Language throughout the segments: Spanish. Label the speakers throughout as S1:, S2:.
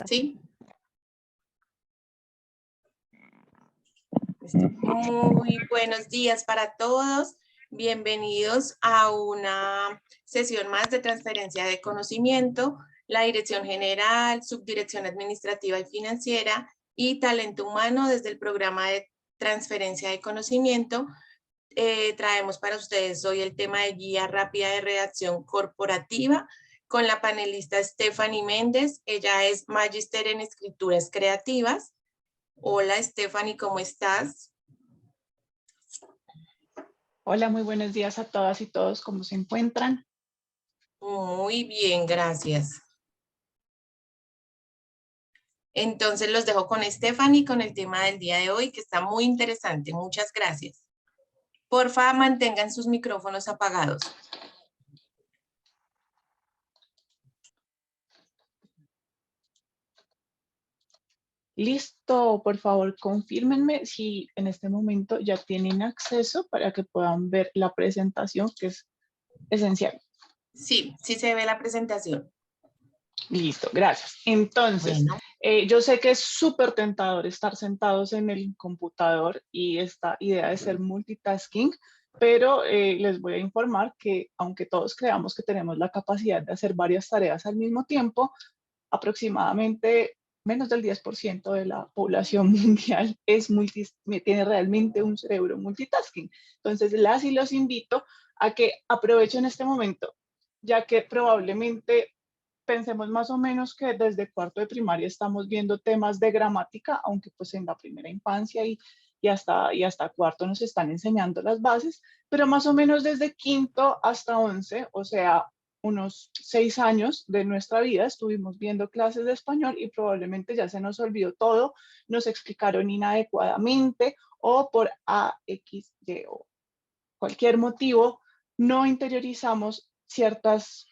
S1: ¿Sí? Muy buenos días para todos. Bienvenidos a una sesión más de transferencia de conocimiento. La Dirección General, Subdirección Administrativa y Financiera y Talento Humano desde el programa de transferencia de conocimiento. Traemos para ustedes hoy el tema de guía rápida de redacción corporativa con la panelista Stephanie Méndez. Ella es magíster en escrituras creativas. Hola Stephanie, ¿cómo estás?
S2: Hola, muy buenos días a todas y todos, ¿cómo se encuentran?
S1: Muy bien, gracias. Entonces los dejo con Stephanie con el tema del día de hoy, que está muy interesante. Muchas gracias. Porfa, mantengan sus micrófonos apagados.
S2: Listo, por favor, confírmenme si en este momento ya tienen acceso para que puedan ver la presentación, que es esencial.
S1: Sí, sí se ve la presentación.
S2: Listo, gracias. Entonces,
S1: Bueno.
S2: yo sé que es súper tentador estar sentados en el computador y esta idea de ser multitasking, pero les voy a informar que aunque todos creamos que tenemos la capacidad de hacer varias tareas al mismo tiempo, aproximadamente menos del 10% de la población mundial tiene realmente un cerebro multitasking. Entonces, las y los invito a que aprovechen este momento, ya que probablemente pensemos más o menos que desde cuarto de primaria estamos viendo temas de gramática, aunque pues en la primera infancia y hasta cuarto nos están enseñando las bases, pero más o menos desde quinto hasta 11, o sea, unos 6 años de nuestra vida estuvimos viendo clases de español y probablemente ya se nos olvidó todo, nos explicaron inadecuadamente o por A, X, Y o cualquier motivo, no interiorizamos ciertas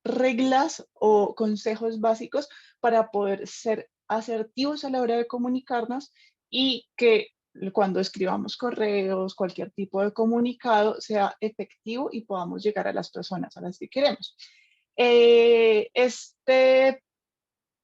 S2: reglas o consejos básicos para poder ser asertivos a la hora de comunicarnos y que cuando escribamos correos, cualquier tipo de comunicado sea efectivo y podamos llegar a las personas a las que queremos.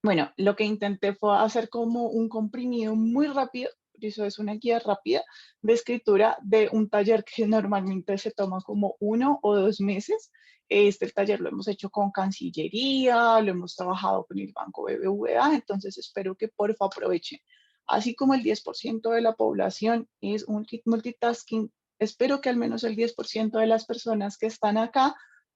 S2: Bueno, lo que intenté fue hacer como un comprimido muy rápido, por eso es una guía rápida de escritura de un taller que normalmente se toma como 1 o 2 meses. Este taller lo hemos hecho con Cancillería, lo hemos trabajado con el Banco BBVA, entonces espero que por favor aprovechen. Así como el 10% de la población es multitasking, espero que al menos el 10% de las personas que están acá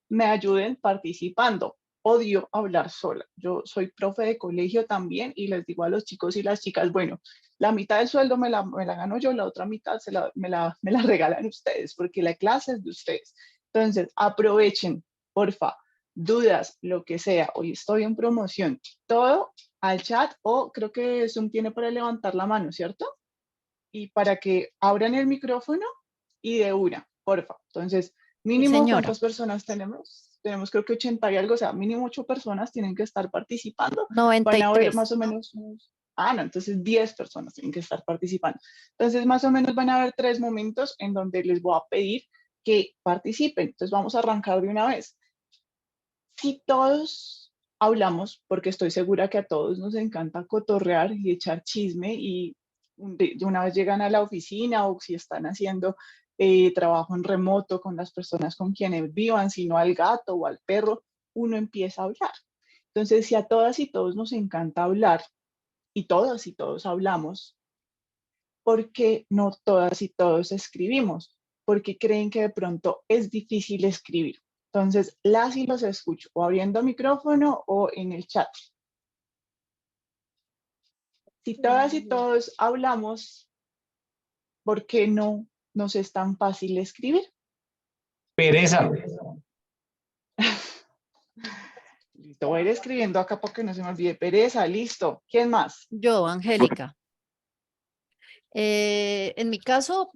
S2: me ayuden participando. Odio hablar sola. Yo soy profe de colegio también y les digo a los chicos y las chicas, bueno, la mitad del sueldo me la gano yo, la otra mitad me la regalan ustedes porque la clase es de ustedes. Entonces, aprovechen, porfa, dudas, lo que sea. Hoy estoy en promoción. Todo al chat o creo que Zoom tiene para levantar la mano, ¿cierto? Y para que abran el micrófono y de una, porfa. Entonces,
S3: Sí,
S2: mínimo,
S3: señora.
S2: ¿cuántas personas tenemos? Tenemos creo que 80 y algo, o sea, mínimo 8 personas tienen que estar participando. Van a haber
S3: 93.
S2: más o menos no, entonces 10 personas tienen que estar participando. Entonces, más o menos van a haber 3 momentos en donde les voy a pedir que participen. Entonces, vamos a arrancar de una vez. Si todos hablamos, porque estoy segura que a todos nos encanta cotorrear y echar chisme y de una vez llegan a la oficina o si están haciendo trabajo en remoto con las personas con quienes vivan, sino al gato o al perro, uno empieza a hablar. Entonces, si a todas y todos nos encanta hablar y todas y todos hablamos, ¿por qué no todas y todos escribimos? Porque creen que de pronto es difícil escribir. Entonces, las y los escucho o abriendo micrófono o en el chat. Si todas y todos hablamos, ¿por qué no nos es tan fácil escribir?
S4: Pereza.
S2: Listo, voy a ir escribiendo acá para que no se me olvide. Pereza, listo. ¿Quién más?
S3: Yo, Angélica. En mi caso,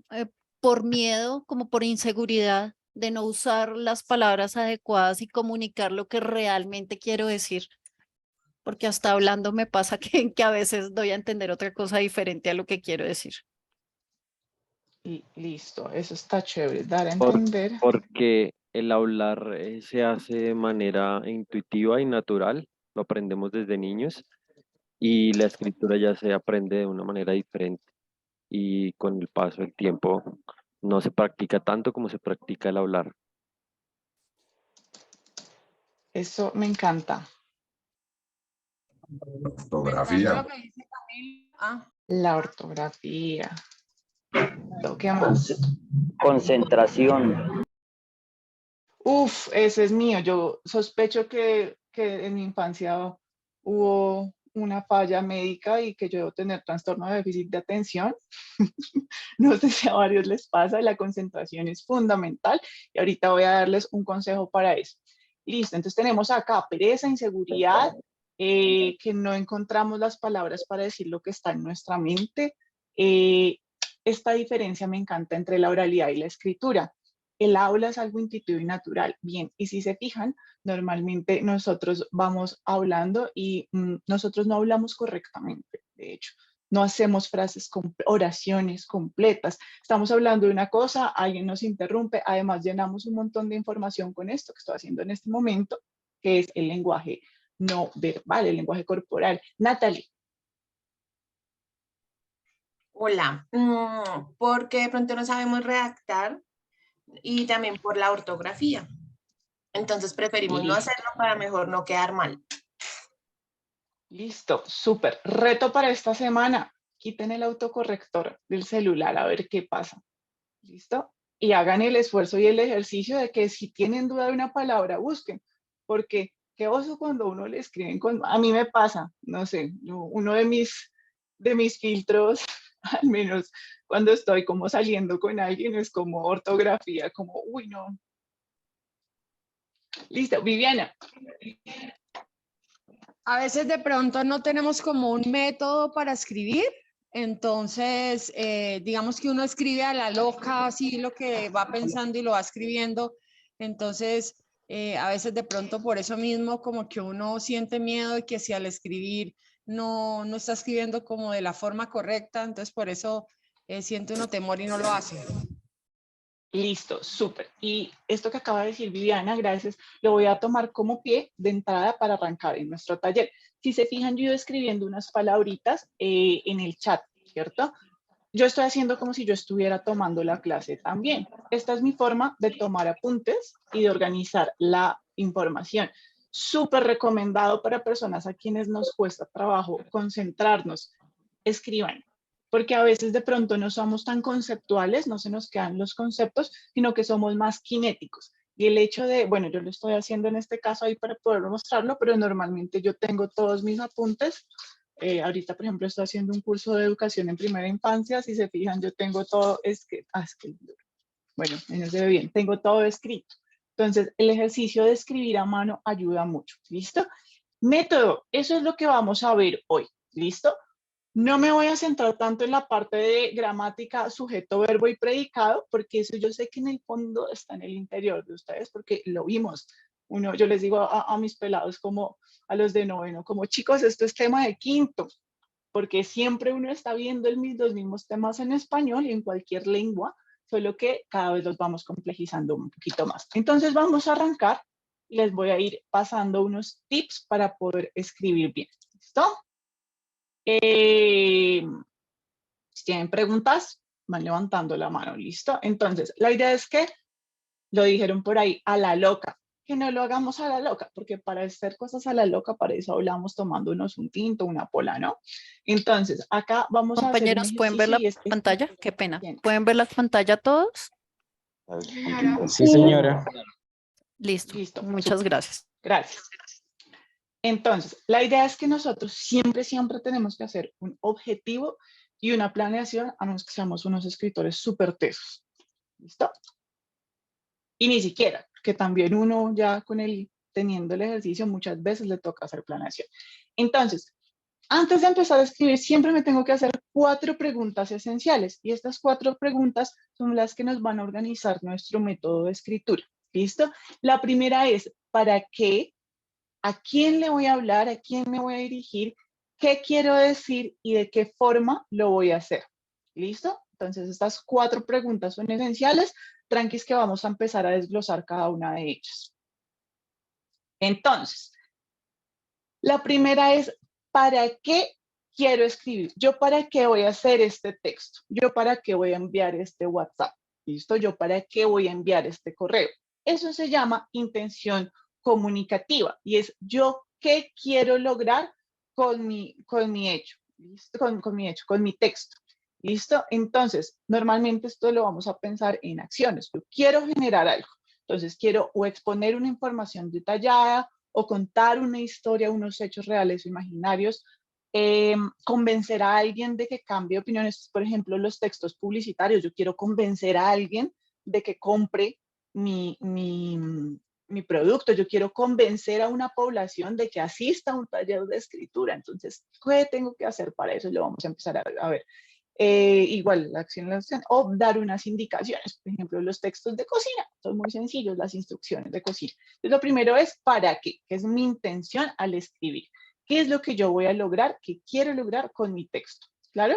S3: por miedo, como por inseguridad de no usar las palabras adecuadas y comunicar lo que realmente quiero decir, porque hasta hablando me pasa que a veces doy a entender otra cosa diferente a lo que quiero decir.
S2: Listo, eso está chévere. Dar a
S5: Por-
S2: entender.
S5: porque el hablar se hace de manera intuitiva y natural, lo aprendemos desde niños y la escritura ya se aprende de una manera diferente y con el paso del tiempo no se practica tanto como se practica el hablar.
S2: Eso me encanta.
S6: Me encanta
S7: Fotografía.
S6: lo que dice Camila. Ah,
S2: La ortografía. ¿Qué más?
S8: Concentración.
S2: Uf, ese es mío. Yo sospecho que en mi infancia hubo una falla médica y que yo debo tener trastorno de déficit de atención. No sé si a varios les pasa, la concentración es fundamental y ahorita voy a darles un consejo para eso. Listo, entonces tenemos acá pereza, inseguridad, que no encontramos las palabras para decir lo que está en nuestra mente. Esta diferencia me encanta entre la oralidad y la escritura. El habla es algo intuitivo y natural. Bien, y si se fijan, normalmente nosotros vamos hablando y nosotros no hablamos correctamente, de hecho. No hacemos frases, oraciones completas. Estamos hablando de una cosa, alguien nos interrumpe, además llenamos un montón de información con esto que estoy haciendo en este momento, que es el lenguaje no verbal, el lenguaje corporal. Natalie.
S1: Hola, porque de pronto no sabemos redactar y también por la ortografía. Entonces preferimos no
S2: Listo.
S1: hacerlo para mejor no quedar mal.
S2: Listo, súper. Reto para esta semana. Quiten el autocorrector del celular a ver qué pasa. ¿Listo? Y hagan el esfuerzo y el ejercicio de que si tienen duda de una palabra, busquen. Porque qué oso cuando uno le escriben con... A mí me pasa, no sé, uno de mis filtros, al menos cuando estoy como saliendo con alguien, es como ortografía, como, uy, no. Listo, Viviana.
S6: a veces de pronto no tenemos como un método para escribir, entonces digamos que uno escribe a la loca, así lo que va pensando y lo va escribiendo, entonces a veces de pronto por eso mismo como que uno siente miedo de que si al escribir no está escribiendo como de la forma correcta, entonces por eso siente uno temor y no lo hace.
S2: Listo, súper. Y esto que acaba de decir Viviana, gracias, lo voy a tomar como pie de entrada para arrancar en nuestro taller. Si se fijan, yo he ido escribiendo unas palabritas en el chat, ¿cierto? Yo estoy haciendo como si yo estuviera tomando la clase también. Esta es mi forma de tomar apuntes y de organizar la información. Súper recomendado para personas a quienes nos cuesta trabajo concentrarnos. Escriban, porque a veces de pronto no somos tan conceptuales, no se nos quedan los conceptos, sino que somos más cinéticos. Y el hecho de, bueno, yo lo estoy haciendo en este caso ahí para poder mostrarlo, pero normalmente yo tengo todos mis apuntes. Ahorita, por ejemplo, estoy haciendo un curso de educación en primera infancia. Si se fijan, yo tengo todo bueno, no se ve bien, tengo todo escrito. Entonces, el ejercicio de escribir a mano ayuda mucho. ¿Listo? Método, eso es lo que vamos a ver hoy. ¿Listo? No me voy a centrar tanto en la parte de gramática, sujeto, verbo y predicado, porque eso yo sé que en el fondo está en el interior de ustedes, porque lo vimos. Yo les digo a mis pelados, como a los de noveno, como chicos, esto es tema de quinto, porque siempre uno está viendo los mismos temas en español y en cualquier lengua, solo que cada vez los vamos complejizando un poquito más. Entonces vamos a arrancar y les voy a ir pasando unos tips para poder escribir bien. ¿Listo? Si tienen preguntas, van levantando la mano, ¿listo? Entonces, la idea es que, lo dijeron por ahí, a la loca, que no lo hagamos a la loca, porque para hacer cosas a la loca, para eso hablamos tomándonos un tinto, una pola, ¿no? Entonces, acá vamos a hacer un
S3: Compañeros, ¿pueden ver
S2: ejercicio
S3: la
S2: y
S3: pantalla? Qué pena.
S2: Bien.
S3: ¿Pueden ver la pantalla todos?
S4: Sí, señora.
S3: Listo.
S2: Listo,
S3: Muchas
S2: súper.
S3: gracias.
S2: Gracias. Entonces, la idea es que nosotros siempre tenemos que hacer un objetivo y una planeación, a menos que seamos unos escritores súper tesos. ¿Listo? Y ni siquiera, que también uno ya teniendo el ejercicio muchas veces le toca hacer planeación. Entonces, antes de empezar a escribir, siempre me tengo que hacer 4 preguntas esenciales y estas 4 preguntas son las que nos van a organizar nuestro método de escritura. ¿Listo? La primera es, ¿para qué? ¿A quién le voy a hablar? ¿A quién me voy a dirigir? ¿Qué quiero decir? ¿Y de qué forma lo voy a hacer? ¿Listo? Entonces, estas 4 preguntas son esenciales. Tranquis que vamos a empezar a desglosar cada una de ellas. Entonces, la primera es, ¿para qué quiero escribir? ¿Yo para qué voy a hacer este texto? ¿Yo para qué voy a enviar este WhatsApp? ¿Listo? ¿Yo para qué voy a enviar este correo? Eso se llama intención comunicativa y es yo qué quiero lograr con mi hecho, ¿listo? Con mi texto. ¿Listo? Entonces, normalmente esto lo vamos a pensar en acciones. Yo quiero generar algo. Entonces, quiero o exponer una información detallada o contar una historia, unos hechos reales o imaginarios, convencer a alguien de que cambie opiniones. Por ejemplo, los textos publicitarios. Yo quiero convencer a alguien de que compre mi producto. Yo quiero convencer a una población de que asista a un taller de escritura. Entonces, ¿qué tengo que hacer para eso? Lo vamos a empezar a ver. Igual la acción, o dar unas indicaciones, por ejemplo, los textos de cocina, son muy sencillos, las instrucciones de cocina. Entonces, lo primero es ¿para qué? ¿Qué es mi intención al escribir? ¿Qué es lo que yo voy a lograr? ¿Qué quiero lograr con mi texto? ¿Claro?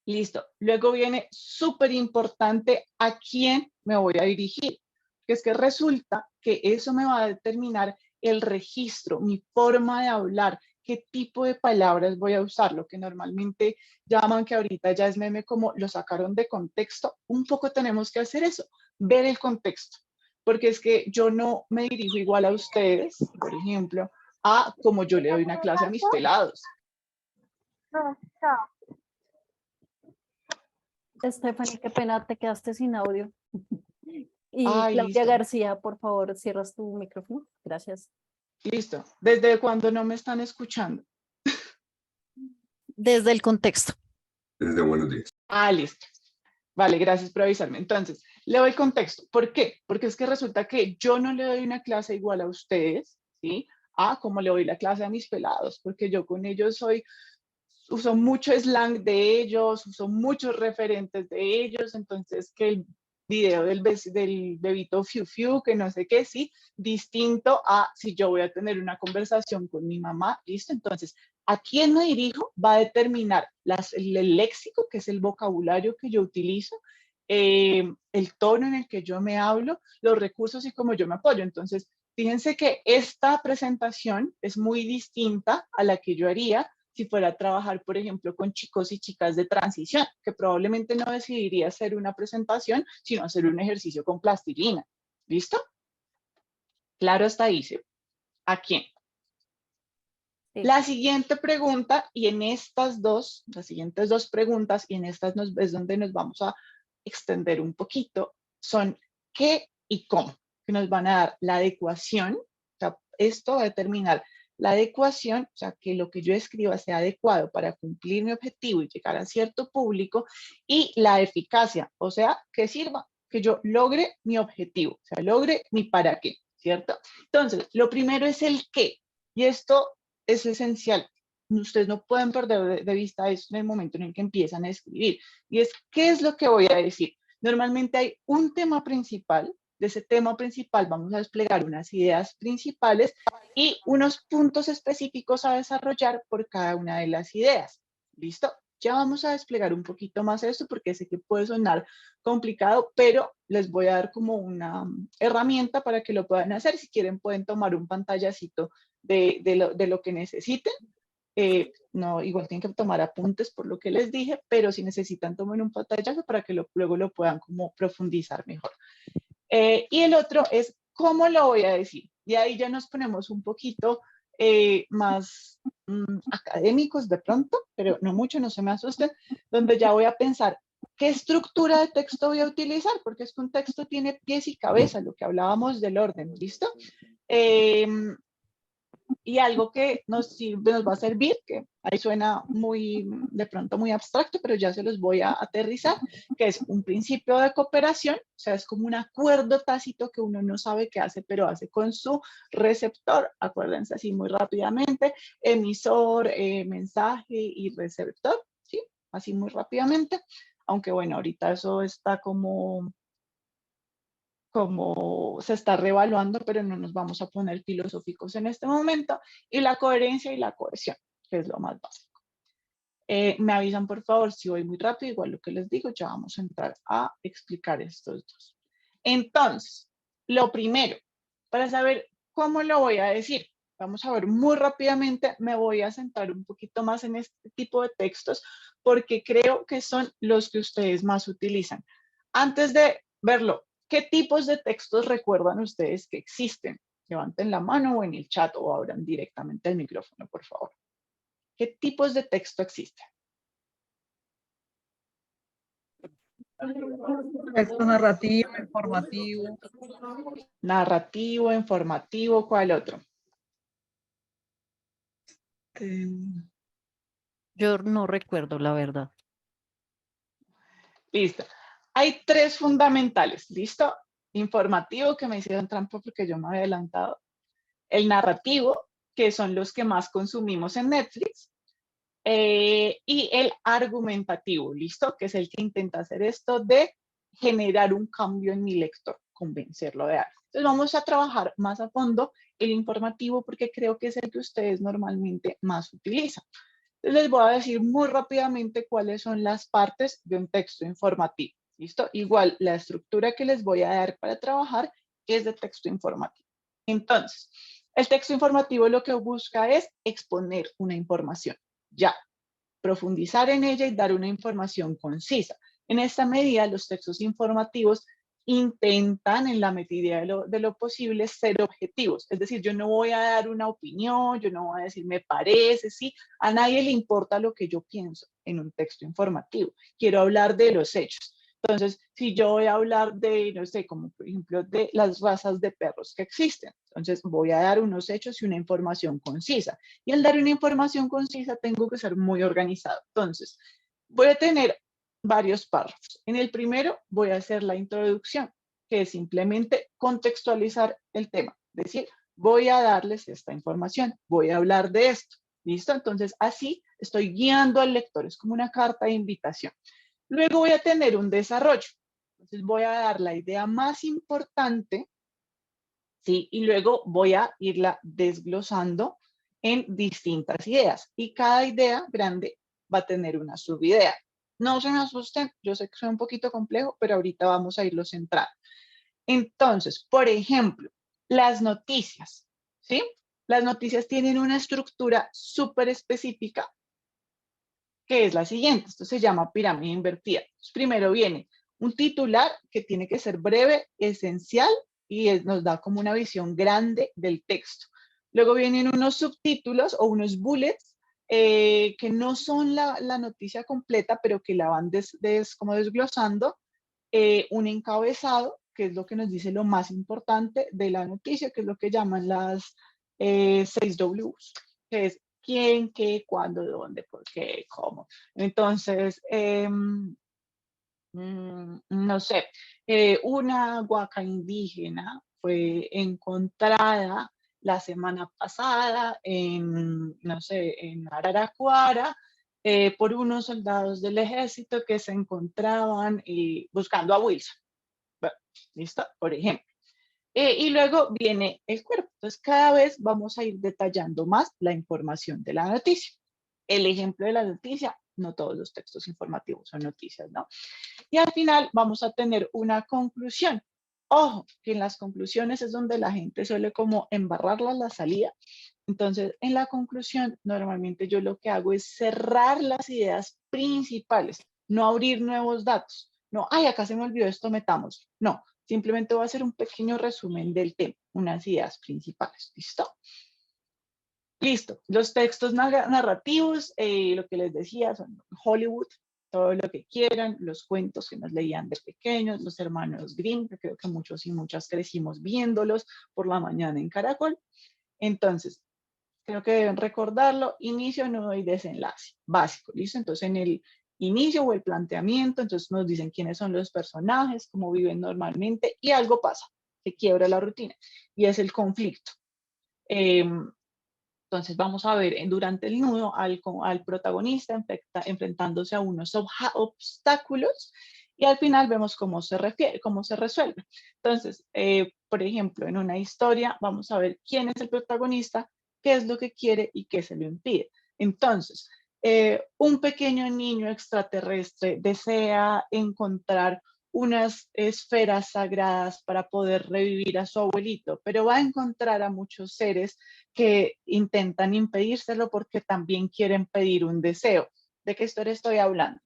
S2: Listo. Luego viene súper importante a quién me voy a dirigir, que es que resulta que eso me va a determinar el registro, mi forma de hablar, qué tipo de palabras voy a usar, lo que normalmente llaman, que ahorita ya es meme, como lo sacaron de contexto. Un poco tenemos que hacer eso, ver el contexto, porque es que yo no me dirijo igual a ustedes, por ejemplo, a como yo le doy una clase a mis pelados.
S3: Stephanie, qué pena, te quedaste sin audio. Y
S2: Ay,
S3: Claudia
S2: listo.
S3: García, por favor, cierras tu micrófono. Gracias.
S2: Listo. ¿Desde cuándo no me están escuchando?
S3: Desde el contexto.
S7: Desde buenos días.
S2: Ah, listo. Vale, gracias por avisarme. Entonces, le doy contexto. ¿Por qué? Porque es que resulta que yo no le doy una clase igual a ustedes, ¿sí? A como le doy la clase a mis pelados, porque yo con ellos uso mucho slang de ellos, uso muchos referentes de ellos, entonces que el video del bebito fiu fiu, que no sé qué, sí, distinto a si yo voy a tener una conversación con mi mamá, ¿listo? Entonces, ¿a quién me dirijo? Va a determinar el léxico, que es el vocabulario que yo utilizo, el tono en el que yo me hablo, los recursos y cómo yo me apoyo. Entonces, fíjense que esta presentación es muy distinta a la que yo haría si fuera a trabajar, por ejemplo, con chicos y chicas de transición, que probablemente no decidiría hacer una presentación, sino hacer un ejercicio con plastilina. ¿Listo? Claro, hasta ahí. ¿A quién?
S3: Sí.
S2: La siguiente pregunta, y en estas dos, las siguientes dos preguntas, y en estas es donde nos vamos a extender un poquito, son qué y cómo, que nos van a dar la adecuación. O sea, esto va a determinar la adecuación, o sea, que lo que yo escriba sea adecuado para cumplir mi objetivo y llegar a cierto público, y la eficacia, o sea, que sirva, que yo logre mi objetivo, o sea, logre mi para qué, ¿cierto? Entonces, lo primero es el qué, y esto es esencial. Ustedes no pueden perder de vista eso en el momento en el que empiezan a escribir. Y es, ¿qué es lo que voy a decir? Normalmente hay un tema principal. De ese tema principal vamos a desplegar unas ideas principales y unos puntos específicos a desarrollar por cada una de las ideas. ¿Listo? Ya vamos a desplegar un poquito más esto porque sé que puede sonar complicado, pero les voy a dar como una herramienta para que lo puedan hacer. Si quieren pueden tomar un pantallacito de lo que necesiten. No, igual tienen que tomar apuntes por lo que les dije, pero si necesitan tomen un pantallazo para que luego lo puedan como profundizar mejor. Y el otro es cómo lo voy a decir. Y ahí ya nos ponemos un poquito más académicos de pronto, pero no mucho, no se me asusten, donde ya voy a pensar qué estructura de texto voy a utilizar, porque es que un texto tiene pies y cabeza, lo que hablábamos del orden, ¿listo? Y algo que nos va a servir, que ahí suena muy, de pronto muy abstracto, pero ya se los voy a aterrizar, que es un principio de cooperación, o sea, es como un acuerdo tácito que uno no sabe qué hace, pero hace con su receptor, acuérdense así muy rápidamente, emisor, mensaje y receptor, ¿sí? Así muy rápidamente, aunque bueno, ahorita eso está como se está reevaluando, pero no nos vamos a poner filosóficos en este momento, y la coherencia y la cohesión, que es lo más básico. Me avisan por favor si voy muy rápido, igual lo que les digo, ya vamos a entrar a explicar estos dos. Entonces, lo primero, para saber cómo lo voy a decir, Vamos a ver muy rápidamente, me voy a centrar un poquito más en este tipo de textos porque creo que son los que ustedes más utilizan. Antes de verlo, ¿qué tipos de textos recuerdan ustedes que existen? Levanten la mano o en el chat o abran directamente el micrófono, por favor. ¿Qué tipos de texto existen?
S7: Texto narrativo, informativo.
S2: Narrativo, informativo, ¿cuál otro?
S3: Yo no recuerdo la verdad.
S2: Listo. Hay 3 fundamentales, ¿listo? Informativo, que me hicieron trampa porque yo me había adelantado. El narrativo, que son los que más consumimos en Netflix. Y el argumentativo, ¿listo? Que es el que intenta hacer esto de generar un cambio en mi lector, convencerlo de algo. Entonces vamos a trabajar más a fondo el informativo porque creo que es el que ustedes normalmente más utilizan. Entonces les voy a decir muy rápidamente cuáles son las partes de un texto informativo, ¿listo? Igual la estructura que les voy a dar para trabajar es de texto informativo. Entonces, el texto informativo lo que busca es exponer una información. Ya, profundizar en ella y dar una información concisa. En esta medida, los textos informativos intentan, en la medida de lo posible, ser objetivos. Es decir, yo no voy a dar una opinión, yo no voy a decir me parece, sí. A nadie le importa lo que yo pienso en un texto informativo. Quiero hablar de los hechos. Entonces, si yo voy a hablar de, no sé, como por ejemplo, de las razas de perros que existen, entonces voy a dar unos hechos y una información concisa. Y al dar una información concisa tengo que ser muy organizado. Entonces, voy a tener varios párrafos. En el primero voy a hacer la introducción, que es simplemente contextualizar el tema. Es decir, voy a darles esta información, voy a hablar de esto. ¿Listo? Entonces, así estoy guiando al lector. Es como una carta de invitación. Luego voy a tener un desarrollo. Entonces, voy a dar la idea más importante, ¿sí? Y luego voy a irla desglosando en distintas ideas. Y cada idea grande va a tener una subidea. No se me asusten, yo sé que es un poquito complejo, pero ahorita vamos a irlo centrando. Entonces, por ejemplo, las noticias, ¿sí? Las noticias tienen una estructura súper específica que es la siguiente. Esto se llama pirámide invertida. Entonces, primero viene un titular que tiene que ser breve, esencial y nos da como una visión grande del texto. Luego vienen unos subtítulos o unos bullets que no son la noticia completa, pero que la van como desglosando. Un encabezado, que es lo que nos dice lo más importante de la noticia, que es lo que llaman las 6 Ws, que es quién, qué, cuándo, dónde, por qué, cómo. Entonces, no sé, una huaca indígena fue encontrada la semana pasada en, no sé, en Araraquara, por unos soldados del ejército que se encontraban buscando a Wilson. Bueno, ¿listo? Por ejemplo. Y luego viene el cuerpo. Entonces, cada vez vamos a ir detallando más la información de la noticia. El ejemplo de la noticia, no todos los textos informativos son noticias, ¿no? Y al final vamos a tener una conclusión. Ojo, que en las conclusiones es donde la gente suele como embarrarla la salida. Entonces, en la conclusión, normalmente yo lo que hago es cerrar las ideas principales, no abrir nuevos datos. No, ay, acá se me olvidó esto, metamos. No, simplemente voy a hacer un pequeño resumen del tema, unas ideas principales. ¿Listo? Listo. Los textos narrativos, lo que les decía, son Hollywood, todo lo que quieran, los cuentos que nos leían de pequeños, los hermanos Grimm, que creo que muchos y muchas crecimos viéndolos por la mañana en Caracol. Entonces, creo que deben recordarlo, inicio, nudo y desenlace, básico, ¿listo? Entonces, en el inicio o el planteamiento, entonces nos dicen quiénes son los personajes, cómo viven normalmente, y algo pasa, que quiebra la rutina, y es el conflicto. Entonces vamos a ver durante el nudo al protagonista enfrentándose a unos obstáculos y al final vemos cómo se resuelve. Entonces, por ejemplo, en una historia vamos a ver quién es el protagonista, qué es lo que quiere y qué se lo impide. Entonces, un pequeño niño extraterrestre desea encontrar unas esferas sagradas para poder revivir a su abuelito, pero va a encontrar a muchos seres que intentan impedírselo porque también quieren pedir un deseo. ¿De qué historia estoy hablando?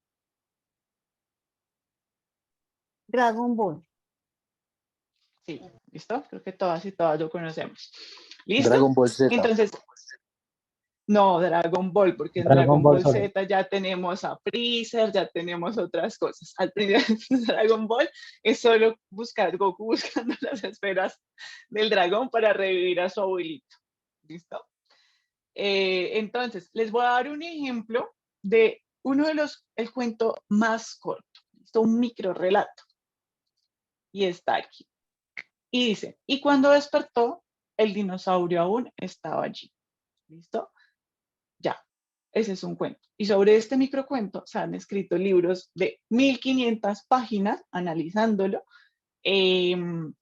S3: Dragon Ball.
S2: Sí, ¿listo? Creo que todas y todas lo conocemos. ¿Listo?
S4: Dragon Ball Z.
S2: Entonces, no, Dragon Ball, porque en
S4: Dragon
S2: Dragon
S4: Ball
S2: Ball
S4: solo.
S2: Z ya tenemos a Freezer, ya tenemos otras cosas. Al principio Dragon Ball es solo buscar Goku buscando las esferas del dragón para revivir a su abuelito. ¿Listo? Entonces, les voy a dar un ejemplo de uno de el cuento más corto. ¿Listo? Un micro relato. Y está aquí. Y dice, y cuando despertó, el dinosaurio aún estaba allí. ¿Listo? Ya, ese es un cuento. Y sobre este microcuento se han escrito libros de 1500 páginas analizándolo. Entonces,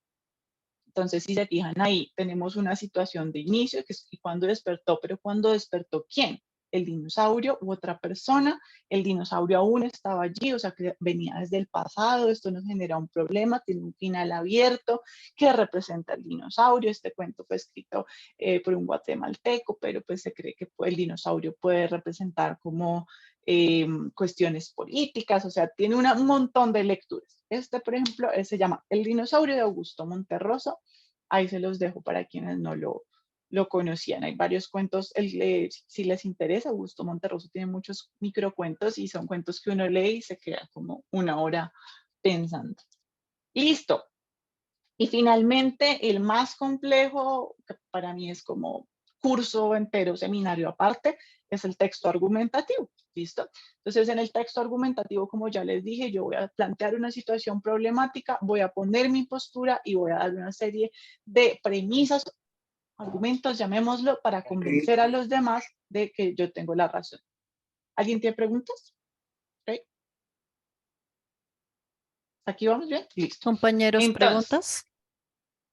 S2: si se fijan ahí, tenemos una situación de inicio, que es cuando despertó, pero cuando despertó, ¿quién? El dinosaurio u otra persona. El dinosaurio aún estaba allí, o sea que venía desde el pasado. Esto nos genera un problema, tiene un final abierto. ¿Qué representa el dinosaurio? Este cuento fue escrito por un guatemalteco, pero pues se cree que el dinosaurio puede representar como cuestiones políticas, o sea, tiene un montón de lecturas. Este, por ejemplo, se llama El dinosaurio de Augusto Monterroso. Ahí se los dejo para quienes no lo conocían. Hay varios cuentos, si les interesa, Augusto Monterroso tiene muchos microcuentos y son cuentos que uno lee y se queda como una hora pensando. Listo. Y finalmente, el más complejo, que para mí es como curso entero, seminario aparte, es el texto argumentativo. ¿Listo? Entonces, en el texto argumentativo, como ya les dije, yo voy a plantear una situación problemática, voy a poner mi postura y voy a dar una serie de premisas, argumentos, llamémoslo, para convencer a los demás de que yo tengo la razón. ¿Alguien tiene preguntas? ¿Okay? ¿Aquí vamos bien? Listo.
S3: Compañeros,
S2: Entonces,
S3: ¿preguntas?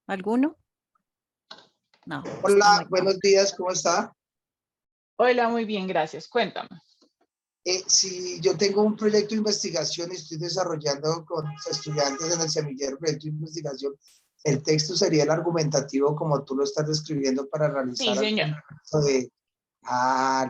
S3: ¿Alguno? No. está
S8: Hola,
S3: muy
S8: buenos días, ¿cómo está?
S2: hola, muy bien, gracias. Cuéntame.
S8: Si yo tengo un proyecto de investigación y estoy desarrollando con estudiantes en el semillero proyecto de investigación, el texto sería el argumentativo como tú lo estás describiendo para realizar
S2: Sí, señor.
S8: de,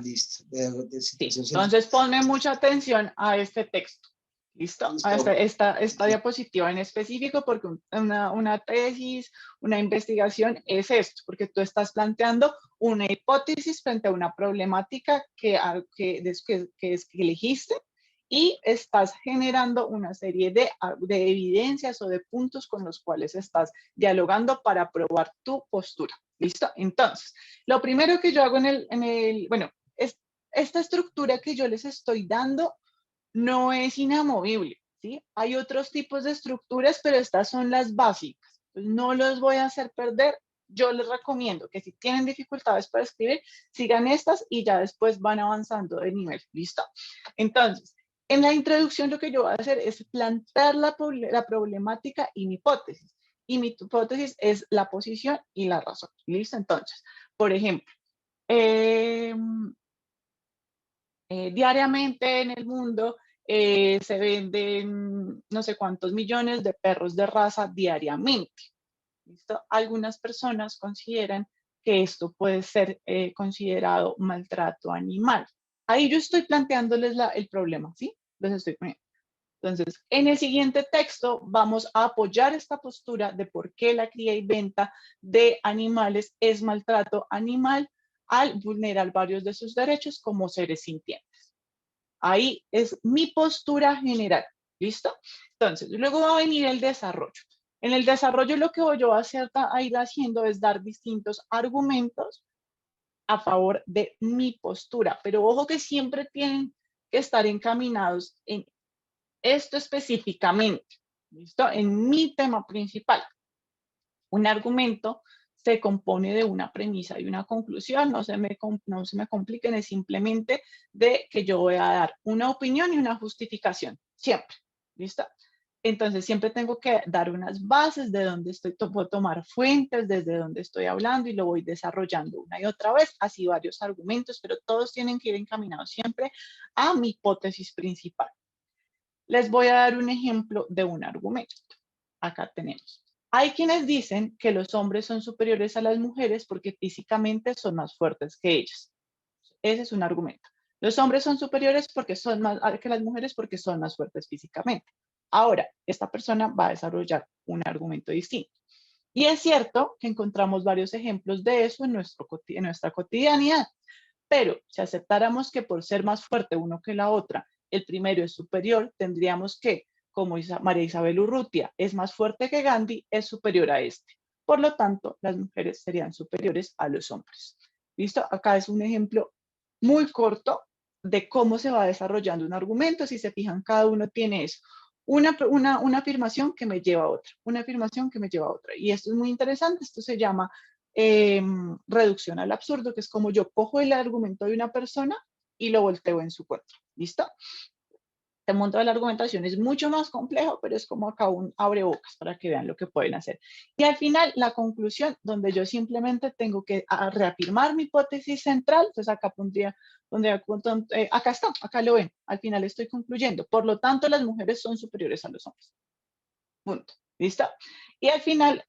S8: listo, de
S2: Sí.
S8: situación.
S2: Entonces, ponme mucha atención a este texto. ¿Listo?
S8: Listo.
S2: A esta diapositiva en específico, porque una tesis, una investigación es esto, porque tú estás planteando una hipótesis frente a una problemática que elegiste y estás generando una serie de evidencias o de puntos con los cuales estás dialogando para probar tu postura. ¿Listo? Entonces, lo primero que yo hago esta estructura que yo les estoy dando no es inamovible, ¿sí? Hay otros tipos de estructuras, pero estas son las básicas. No los voy a hacer perder. Yo les recomiendo que si tienen dificultades para escribir, sigan estas y ya después van avanzando de nivel. ¿Listo? Entonces, en la introducción lo que yo voy a hacer es plantear la problemática y mi hipótesis. Y mi hipótesis es la posición y la razón. ¿Listo? Entonces, por ejemplo, diariamente en el mundo se venden no sé cuántos millones de perros de raza diariamente. ¿Listo? Algunas personas consideran que esto puede ser considerado maltrato animal. Ahí yo estoy planteándoles el problema, ¿sí? Les estoy poniendo. Entonces, en el siguiente texto vamos a apoyar esta postura de por qué la cría y venta de animales es maltrato animal al vulnerar varios de sus derechos como seres sintientes. Ahí es mi postura general. ¿Listo? Entonces, luego va a venir el desarrollo. En el desarrollo lo que yo voy a ir haciendo es dar distintos argumentos a favor de mi postura, pero ojo que siempre tienen que estar encaminados en esto específicamente, ¿listo? En mi tema principal. Un argumento se compone de una premisa y una conclusión, no se me compliquen, es simplemente de que yo voy a dar una opinión y una justificación, siempre, ¿listo? Entonces siempre tengo que dar unas bases de dónde puedo tomar fuentes, desde dónde estoy hablando y lo voy desarrollando una y otra vez, así varios argumentos, pero todos tienen que ir encaminados siempre a mi hipótesis principal. Les voy a dar un ejemplo de un argumento. Acá tenemos. Hay quienes dicen que los hombres son superiores a las mujeres porque físicamente son más fuertes que ellas. Ese es un argumento. Los hombres son superiores porque son más que las mujeres porque son más fuertes físicamente. Ahora, esta persona va a desarrollar un argumento distinto. Y es cierto que encontramos varios ejemplos de eso en nuestra cotidianidad. Pero si aceptáramos que por ser más fuerte uno que la otra, el primero es superior, tendríamos que, como María Isabel Urrutia es más fuerte que Gandhi, es superior a este. Por lo tanto, las mujeres serían superiores a los hombres. ¿Listo? Acá es un ejemplo muy corto de cómo se va desarrollando un argumento. Si se fijan, cada uno tiene eso. Una afirmación que me lleva a otra, una afirmación que me lleva a otra. Y esto es muy interesante, esto se llama reducción al absurdo, que es como yo cojo el argumento de una persona y lo volteo en su contra. ¿Listo? Este mundo de la argumentación es mucho más complejo, pero es como acá un abrebocas para que vean lo que pueden hacer. Y al final, la conclusión, donde yo simplemente tengo que reafirmar mi hipótesis central, entonces acá acá está, acá lo ven, al final estoy concluyendo. Por lo tanto, las mujeres son superiores a los hombres. Punto. ¿Listo? Y al final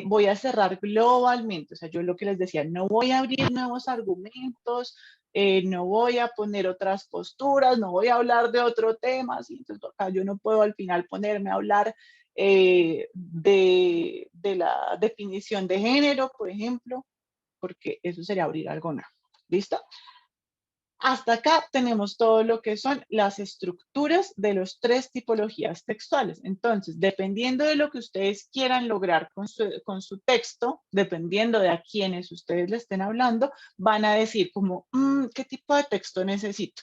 S2: voy a cerrar globalmente, o sea, yo lo que les decía, no voy a abrir nuevos argumentos, no voy a poner otras posturas, no voy a hablar de otro tema, ¿sí? Entonces acá yo no puedo al final ponerme a hablar de la definición de género, por ejemplo, porque eso sería abrir algo nuevo. ¿Listo? Hasta acá tenemos todo lo que son las estructuras de las 3 tipologías textuales. Entonces, dependiendo de lo que ustedes quieran lograr con su texto, dependiendo de a quienes ustedes le estén hablando, van a decir como, ¿qué tipo de texto necesito?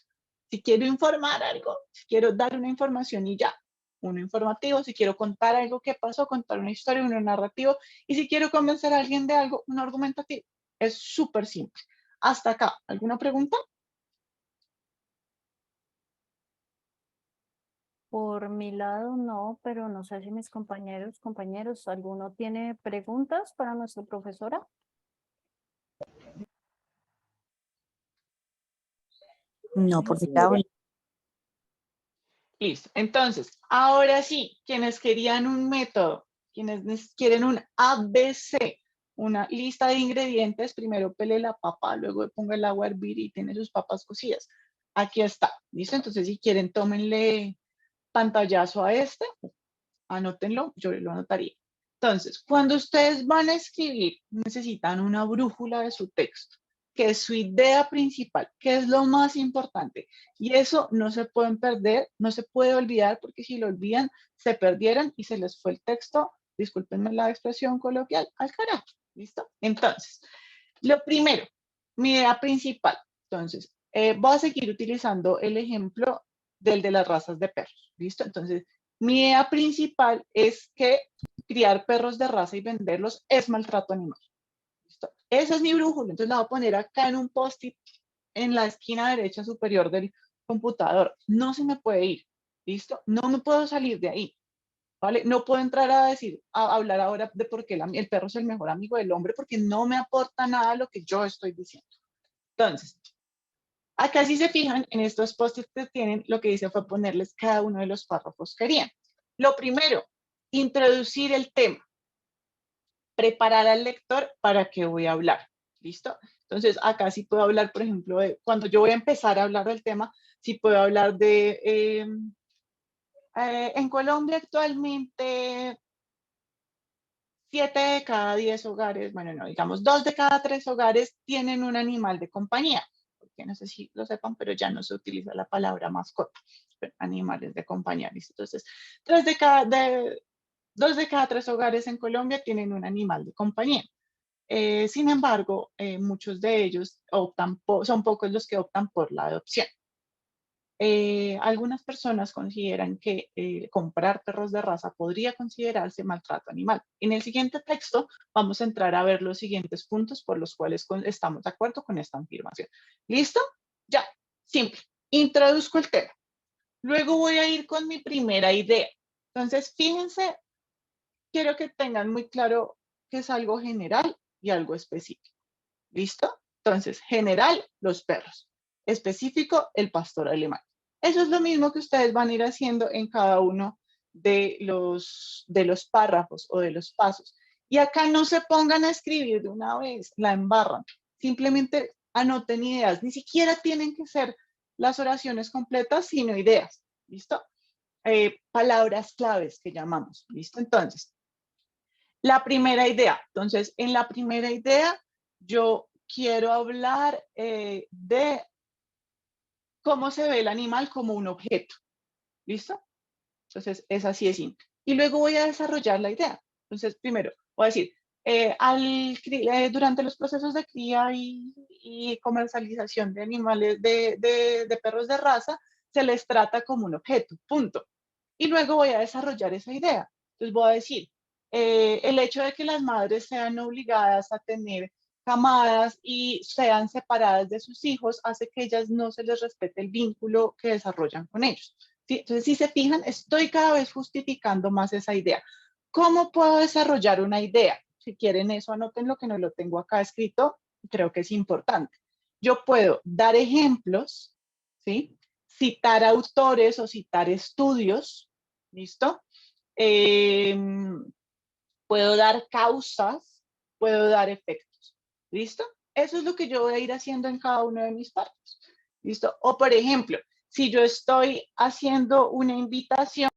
S2: Si quiero informar algo, si quiero dar una información y ya, uno informativo, si quiero contar algo que pasó, contar una historia, uno narrativo, y si quiero convencer a alguien de algo, un argumentativo. Es súper simple. Hasta acá, ¿alguna pregunta?
S3: Por mi lado no, pero no sé si mis compañeros, ¿alguno tiene preguntas para nuestra profesora?
S9: No, por mi lado.
S2: Listo. Entonces, ahora sí, quienes querían un método, quienes quieren un ABC, una lista de ingredientes, primero pele la papa, luego ponga el agua a hervir y tiene sus papas cocidas. Aquí está. ¿Listo? Entonces, si quieren, tómenle pantallazo a este, anótenlo, yo lo anotaría. Entonces, cuando ustedes van a escribir, necesitan una brújula de su texto, que es su idea principal, que es lo más importante. Y eso no se pueden perder, no se puede olvidar, porque si lo olvidan, se perdieron y se les fue el texto, discúlpenme la expresión coloquial, al carajo. ¿Listo? Entonces, lo primero, mi idea principal. Entonces, voy a seguir utilizando el ejemplo del de las razas de perros. ¿Listo? Entonces, mi idea principal es que criar perros de raza y venderlos es maltrato animal. ¿Listo? Esa es mi brújula. Entonces la voy a poner acá en un post-it en la esquina derecha superior del computador. No se me puede ir. ¿Listo? No me puedo salir de ahí. ¿Vale? No puedo entrar a hablar ahora de por qué el perro es el mejor amigo del hombre, porque no me aporta nada lo que yo estoy diciendo. Entonces, acá si se fijan, en estos post-its que tienen, lo que hice fue ponerles cada uno de los párrafos que querían. Lo primero, introducir el tema. Preparar al lector para qué voy a hablar. ¿Listo? Entonces, acá sí puedo hablar, por ejemplo, cuando yo voy a empezar a hablar del tema, sí puedo hablar de... en Colombia actualmente 7 de cada 10 hogares, bueno, no, digamos 2 de cada 3 hogares tienen un animal de compañía. Porque no sé si lo sepan, pero ya no se utiliza la palabra mascota, animales de compañía. ¿Listo? Entonces, 2 de cada 3 hogares en Colombia tienen un animal de compañía. Sin embargo, muchos de ellos son pocos los que optan por la adopción. Algunas personas consideran que comprar perros de raza podría considerarse maltrato animal. En el siguiente texto vamos a entrar a ver los siguientes puntos por los cuales estamos de acuerdo con esta afirmación. ¿Listo? Ya, simple. Introduzco el tema. Luego voy a ir con mi primera idea. Entonces, fíjense, quiero que tengan muy claro que es algo general y algo específico. ¿Listo? Entonces, general, los perros. Específico, el pastor alemán. Eso es lo mismo que ustedes van a ir haciendo en cada uno de los párrafos o de los pasos. Y acá no se pongan a escribir de una vez, la embarran. Simplemente anoten ideas. Ni siquiera tienen que ser las oraciones completas, sino ideas. ¿Listo? Palabras claves que llamamos. ¿Listo? Entonces, la primera idea. Entonces, en la primera idea, yo quiero hablar de cómo se ve el animal como un objeto. ¿Listo? Entonces, es así de simple. Y luego voy a desarrollar la idea. Entonces, primero, voy a decir, durante los procesos de cría y comercialización de animales, de perros de raza, se les trata como un objeto, punto. Y luego voy a desarrollar esa idea. Entonces, voy a decir, el hecho de que las madres sean obligadas a tener camadas y sean separadas de sus hijos hace que ellas no se les respete el vínculo que desarrollan con ellos. ¿Sí? Entonces, si se fijan, estoy cada vez justificando más esa idea. ¿Cómo puedo desarrollar una idea? Si quieren eso, anoten lo que no lo tengo acá escrito, creo que es importante. Yo puedo dar ejemplos, ¿sí? Citar autores o citar estudios, ¿listo? Puedo dar causas, puedo dar efectos, ¿listo? Eso es lo que yo voy a ir haciendo en cada uno de mis párrafos, ¿listo? O por ejemplo, si yo estoy haciendo una invitación.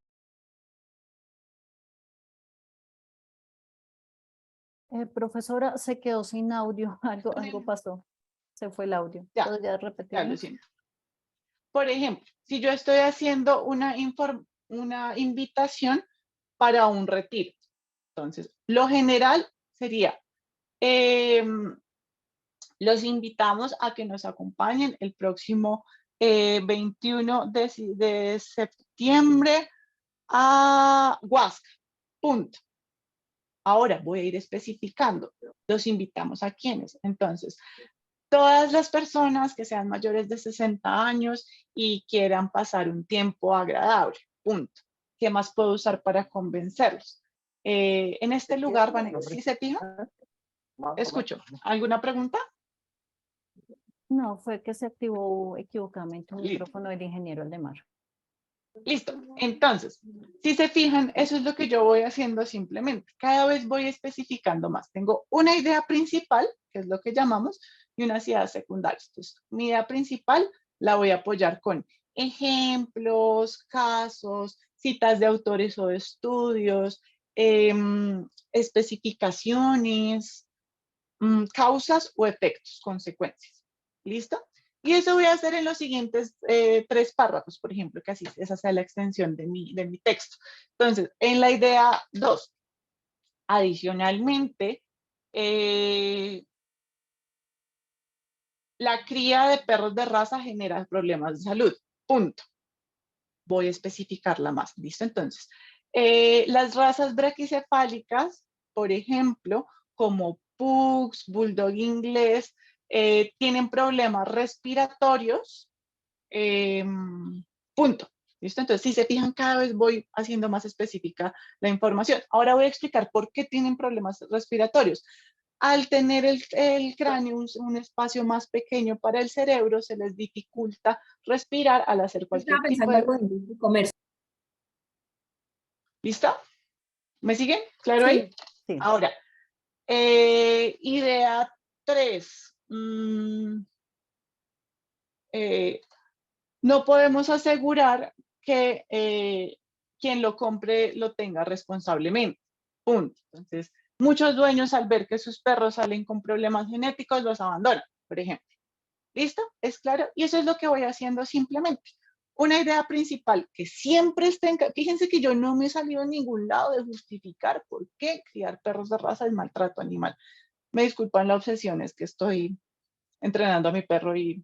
S3: Profesora, se quedó sin audio, algo pasó, se fue el audio.
S2: Ya,
S3: ¿Podría
S2: ya
S3: repetirlo?
S2: lo siento. Por ejemplo, si yo estoy haciendo una invitación para un retiro, entonces, lo general sería, los invitamos a que nos acompañen el próximo 21 de septiembre a Huasca, punto. Ahora voy a ir especificando, los invitamos a quienes. Entonces, todas las personas que sean mayores de 60 años y quieran pasar un tiempo agradable, punto. ¿Qué más puedo usar para convencerlos? En este lugar, ¿sí se fijan? Escucho. ¿Alguna pregunta?
S3: No, fue que se activó equivocadamente el micrófono del ingeniero Aldemar.
S2: Listo. Entonces, si se fijan, eso es lo que yo voy haciendo simplemente. Cada vez voy especificando más. Tengo una idea principal, que es lo que llamamos, y unas ideas secundarias. Entonces, mi idea principal la voy a apoyar con ejemplos, casos, citas de autores o de estudios, especificaciones, causas o efectos, consecuencias. ¿Listo? Y eso voy a hacer en los siguientes 3 párrafos, por ejemplo, que así esa sea la extensión de mi texto. Entonces, en la idea 2, adicionalmente, la cría de perros de raza genera problemas de salud, punto. Voy a especificarla más, ¿listo? Entonces, las razas braquicefálicas, por ejemplo, como Pugs, Bulldog inglés, tienen problemas respiratorios, punto. ¿Listo? Entonces, si se fijan, cada vez voy haciendo más específica la información. Ahora voy a explicar por qué tienen problemas respiratorios. Al tener el cráneo un espacio más pequeño para el cerebro, se les dificulta respirar al hacer cualquier tipo de
S9: comercio.
S2: ¿Listo? ¿Me siguen? ¿Claro ahí?
S3: Sí.
S2: Ahora, idea 3. No podemos asegurar que quien lo compre lo tenga responsablemente. Punto. Entonces, muchos dueños al ver que sus perros salen con problemas genéticos los abandonan, por ejemplo. ¿Listo? ¿Es claro? Y eso es lo que voy haciendo simplemente. Una idea principal que siempre esté en... Fíjense que yo no me he salido en ningún lado de justificar por qué criar perros de raza es maltrato animal. Me disculpan la obsesión, es que estoy entrenando a mi perro y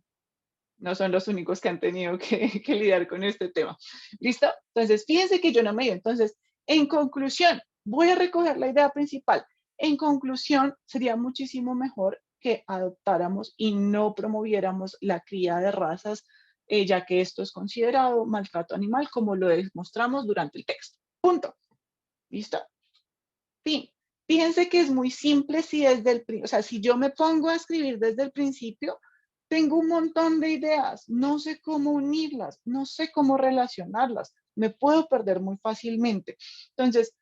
S2: no son los únicos que han tenido que lidiar con este tema. ¿Listo? Entonces, fíjense que yo no me dio. Entonces, en conclusión, voy a recoger la idea principal. En conclusión, sería muchísimo mejor que adoptáramos y no promoviéramos la cría de razas, ya que esto es considerado maltrato animal, como lo demostramos durante el texto. Punto. ¿Listo? Fin. Fíjense que es muy simple si desde si yo me pongo a escribir desde el principio, tengo un montón de ideas, no sé cómo unirlas, no sé cómo relacionarlas, me puedo perder muy fácilmente. Entonces,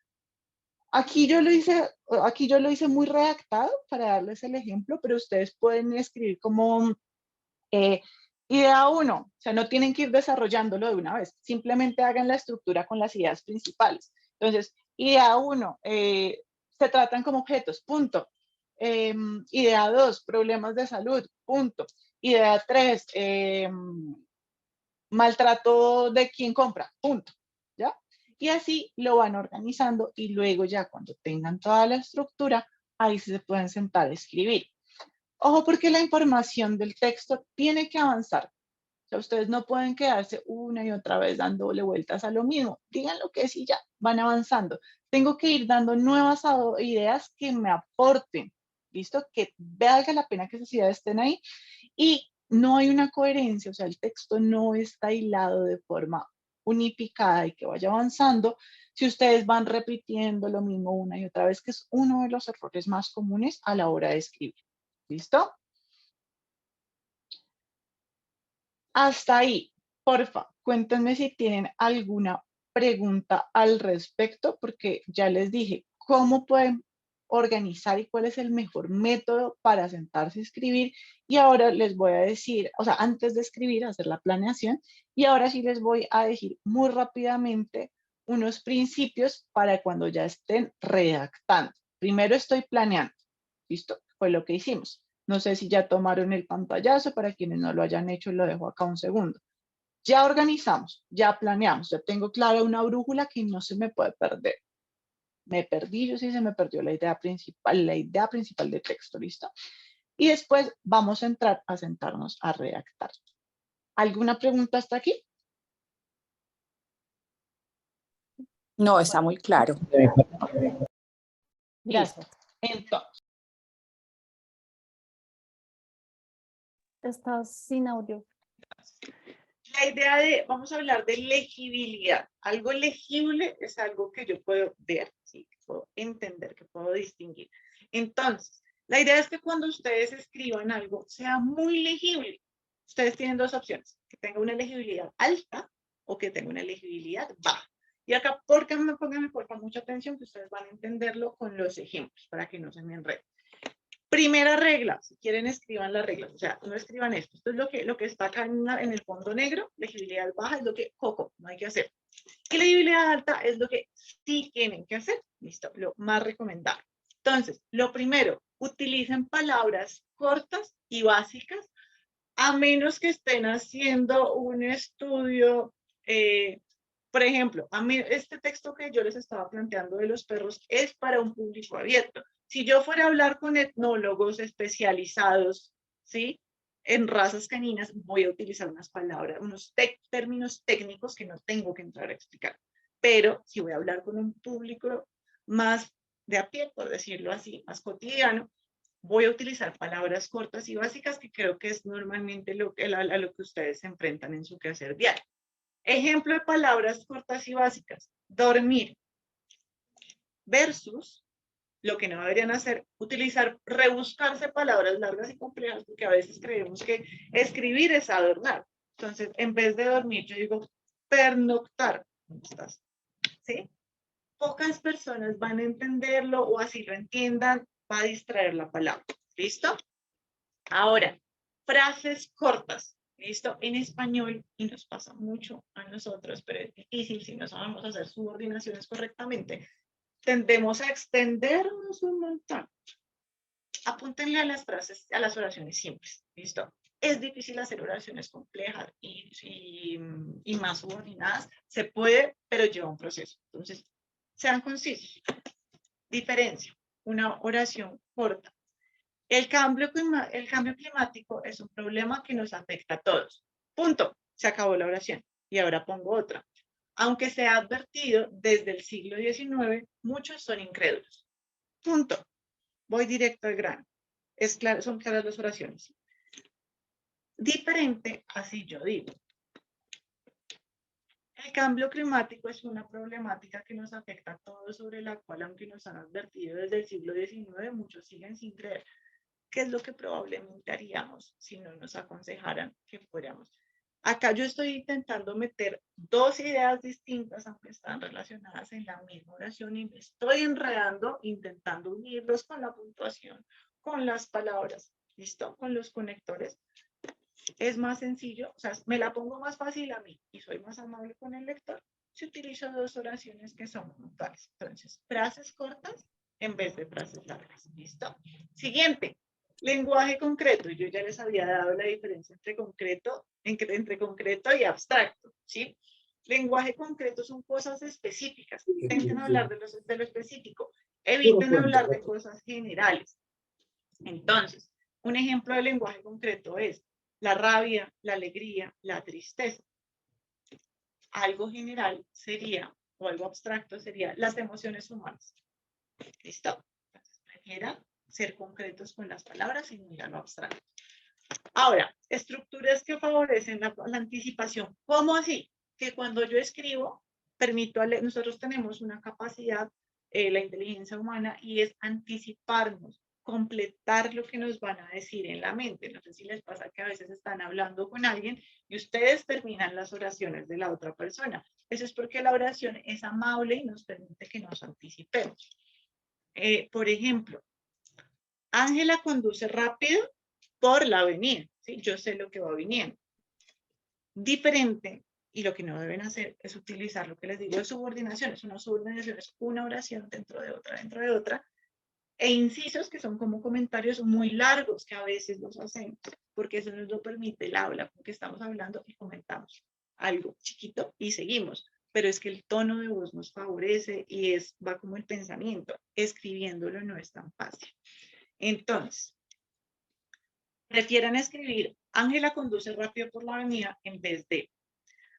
S2: aquí yo lo hice muy redactado para darles el ejemplo, pero ustedes pueden escribir como idea 1, o sea, no tienen que ir desarrollándolo de una vez, simplemente hagan la estructura con las ideas principales. Entonces, idea 1, se tratan como objetos, punto. Idea 2, problemas de salud, punto. Idea 3, maltrato de quien compra, punto. ¿Ya? Y así lo van organizando y luego ya cuando tengan toda la estructura, ahí se pueden sentar a escribir. Ojo porque la información del texto tiene que avanzar. O sea, ustedes no pueden quedarse una y otra vez dándole vueltas a lo mismo. Digan lo que es y ya, van avanzando. Tengo que ir dando nuevas ideas que me aporten, ¿listo? Que valga la pena que esas ideas estén ahí. Y no hay una coherencia, o sea, el texto no está hilado de forma unificada y que vaya avanzando. Si ustedes van repitiendo lo mismo una y otra vez, que es uno de los errores más comunes a la hora de escribir. ¿Listo? Hasta ahí, porfa, cuéntenme si tienen alguna pregunta al respecto, porque ya les dije cómo pueden organizar y cuál es el mejor método para sentarse a escribir. Y ahora les voy a decir, o sea, antes de escribir, hacer la planeación. Y ahora sí les voy a decir muy rápidamente unos principios para cuando ya estén redactando. Primero estoy planeando. ¿Listo? Fue lo que hicimos. No sé si ya tomaron el pantallazo, para quienes no lo hayan hecho, lo dejo acá un segundo. Ya organizamos, ya planeamos, ya tengo clara una brújula que no se me puede perder. Me perdí, yo sí se me perdió la idea principal de texto, ¿listo? Y después vamos a entrar a sentarnos a redactar. ¿Alguna pregunta hasta aquí?
S9: No, está muy claro.
S2: Listo. Entonces,
S3: Estás sin audio.
S2: la idea de, vamos a hablar de legibilidad. Algo legible es algo que yo puedo ver, ¿sí? Que puedo entender, que puedo distinguir. Entonces, la idea es que cuando ustedes escriban algo sea muy legible. Ustedes tienen dos opciones, que tenga una legibilidad alta o que tenga una legibilidad baja. Y acá, pónganme por favor mucha atención, que ustedes van a entenderlo con los ejemplos, para que no se me enreden. Primera regla, si quieren escriban las reglas, o sea, no escriban esto. Esto es lo que está acá en el fondo negro, legibilidad baja es lo que, no hay que hacer. Y legibilidad alta es lo que sí tienen que hacer, listo, lo más recomendable. Entonces, lo primero, utilicen palabras cortas y básicas, a menos que estén haciendo un estudio, por ejemplo, este texto que yo les estaba planteando de los perros es para un público abierto. Si yo fuera a hablar con etnólogos especializados, ¿sí? En razas caninas, voy a utilizar unas palabras, unos términos técnicos que no tengo que entrar a explicar. Pero si voy a hablar con un público más de a pie, por decirlo así, más cotidiano, voy a utilizar palabras cortas y básicas, que creo que es normalmente a lo que ustedes se enfrentan en su quehacer diario. Ejemplo de palabras cortas y básicas: dormir, versus lo que no deberían hacer, rebuscarse palabras largas y complejas, porque a veces creemos que escribir es adornar. Entonces, en vez de dormir, yo digo pernoctar. ¿Sí? Pocas personas van a entenderlo, o así lo entiendan, va a distraer la palabra. ¿Listo? Ahora, frases cortas. ¿Listo? En español, y nos pasa mucho a nosotros, pero es difícil si no sabemos hacer subordinaciones correctamente, tendemos a extendernos un montón. Apúntenle a las frases, a las oraciones simples. ¿Listo? Es difícil hacer oraciones complejas y más subordinadas. Se puede, pero lleva un proceso. Entonces, sean concisos. Diferencia: una oración corta. El cambio climático es un problema que nos afecta a todos. Punto. Se acabó la oración. Y ahora pongo otra. Aunque se ha advertido desde el siglo XIX, muchos son incrédulos. Punto. Voy directo al grano. Son claras las oraciones. Diferente, así yo digo. El cambio climático es una problemática que nos afecta a todos, sobre la cual, aunque nos han advertido desde el siglo XIX, muchos siguen sin creer.
S10: ¿qué es lo que probablemente haríamos si no nos aconsejaran que fuéramos? Acá yo estoy intentando meter dos ideas distintas, aunque están relacionadas en la misma oración, y me estoy enredando intentando unirlos con la puntuación, con las palabras, ¿listo? Con los conectores. Es más sencillo, o sea, me la pongo más fácil a mí y soy más amable con el lector si utilizo dos oraciones que son puntuales. Entonces, frases cortas en vez de frases largas, ¿listo? Siguiente. Lenguaje concreto. Yo ya les había dado la diferencia entre concreto y abstracto, ¿sí? Lenguaje concreto son cosas específicas. Intenten hablar de lo específico. Eviten hablar de cosas generales. Entonces, un ejemplo de lenguaje concreto es la rabia, la alegría, la tristeza. Algo general sería, o algo abstracto sería, las emociones humanas. ¿Listo? Entonces, prefieran ser concretos con las palabras y no ir a lo abstracto. Ahora, estructuras que favorecen la anticipación. ¿Cómo así? Que cuando yo escribo, nosotros tenemos una capacidad, la inteligencia humana, y es anticiparnos, completar lo que nos van a decir en la mente. No sé si les pasa que a veces están hablando con alguien y ustedes terminan las oraciones de la otra persona. Eso es porque la oración es amable y nos permite que nos anticipemos. Por ejemplo, Ángela conduce rápido por la avenida, ¿sí? Yo sé lo que va viniendo. Diferente, y lo que no deben hacer es utilizar lo que les digo de subordinación. Es una subordinación, es una oración dentro de otra, e incisos que son como comentarios muy largos que a veces los hacemos, porque eso nos lo permite el habla, porque estamos hablando y comentamos algo chiquito y seguimos. Pero es que el tono de voz nos favorece y va como el pensamiento. Escribiéndolo no es tan fácil. Entonces, prefieran escribir Ángela conduce rápido por la avenida en vez de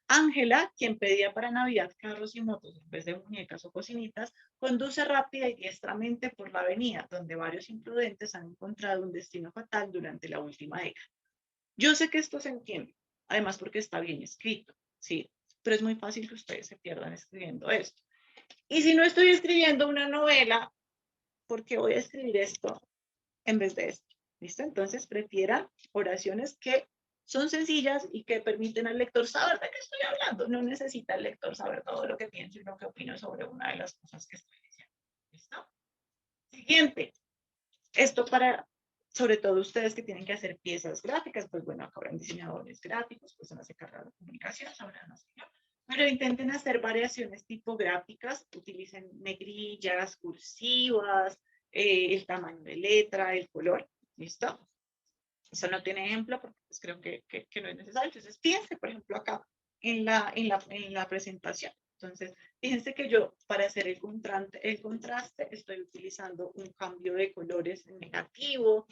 S10: Ángela, quien pedía para Navidad carros y motos en vez de muñecas o cocinitas, conduce rápida y diestramente por la avenida, donde varios imprudentes han encontrado un destino fatal durante la última década. Yo sé que esto se entiende, además porque está bien escrito, ¿sí? Pero es muy fácil que ustedes se pierdan escribiendo esto. Y si no estoy escribiendo una novela, ¿por qué voy a escribir esto en vez de esto? ¿Listo? Entonces, prefieran oraciones que son sencillas y que permiten al lector saber de qué estoy hablando. No necesita el lector saber todo lo que pienso y lo que opino sobre una de las cosas que estoy diciendo. ¿Listo? Siguiente. Esto para, sobre todo ustedes que tienen que hacer piezas gráficas, pues bueno, acá habrán diseñadores gráficos, personas de carrera de comunicación, sabrán hacer. Pero intenten hacer variaciones tipográficas, utilicen negrillas, cursivas, el tamaño de letra, el color. ¿Listo? Eso no tiene ejemplo porque pues, creo que no es necesario. Entonces, fíjense, por ejemplo, acá en la presentación. Entonces, fíjense que yo, para hacer el contraste estoy utilizando un cambio de colores en negativo.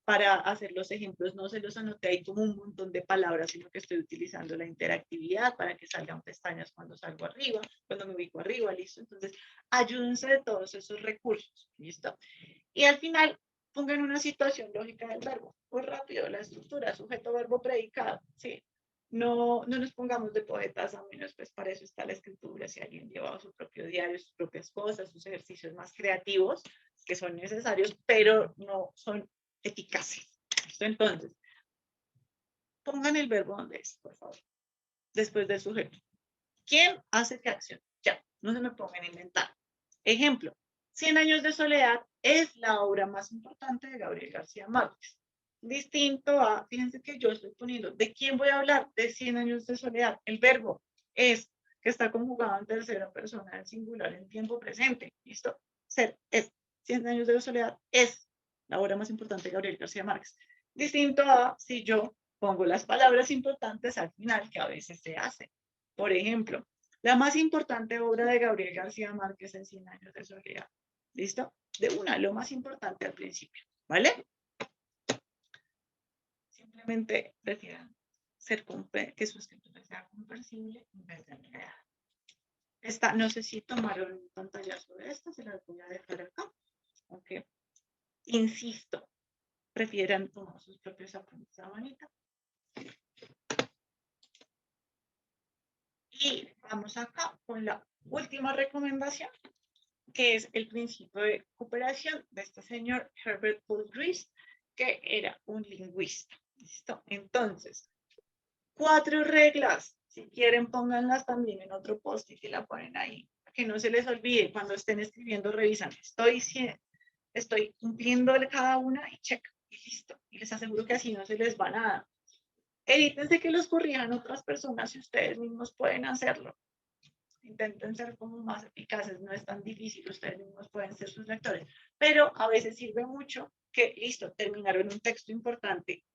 S10: Para hacer los ejemplos, no se los anoté ahí como un montón de palabras, sino que estoy utilizando la interactividad para que salgan pestañas cuando salgo arriba, cuando me ubico arriba, ¿listo? Entonces, ayúdense de todos esos recursos, ¿listo? Y al final, pongan una situación lógica del verbo. Muy rápido, la estructura, sujeto, verbo, predicado. ¿Sí? No nos pongamos de poetas, a menos pues para eso está la escritura. Si alguien lleva su propio diario, sus propias cosas, sus ejercicios más creativos, que son necesarios, pero no son eficaces. Entonces, pongan el verbo donde es, por favor. Después del sujeto. ¿Quién hace qué acción? Ya, no se me pongan a inventar. Ejemplo, 100 años de soledad es la obra más importante de Gabriel García Márquez. Distinto a, fíjense que yo estoy poniendo, ¿de quién voy a hablar? De 100 años de soledad. El verbo es, que está conjugado en tercera persona, en singular, en tiempo presente. ¿Listo? Ser, es. 100 años de soledad es la obra más importante de Gabriel García Márquez. Distinto a si yo pongo las palabras importantes al final, que a veces se hace. Por ejemplo, la más importante obra de Gabriel García Márquez en 100 años de soledad. ¿Listo? De una, lo más importante al principio. ¿Vale? Simplemente prefieran que su escritura sea comprensible en vez de enredada. Esta, no sé si tomaron un pantallazo de esta, se las voy a dejar acá. Aunque, insisto, prefieran tomar sus propios apuntes a manita. Y vamos acá con la última recomendación. que es el principio de cooperación de este señor Herbert Paul Gris, que era un lingüista. ¿Listo? Entonces, 4 reglas. Si quieren, pónganlas también en otro post y la ponen ahí. Que no se les olvide cuando estén escribiendo, revisan. Estoy cumpliendo cada una y check. Y listo. Y les aseguro que así no se les va nada. Evítense que los corrijan otras personas si ustedes mismos pueden hacerlo. Intenten ser como más eficaces, no es tan difícil, ustedes mismos pueden ser sus lectores. Pero a veces sirve mucho que, listo, terminaron un texto importante.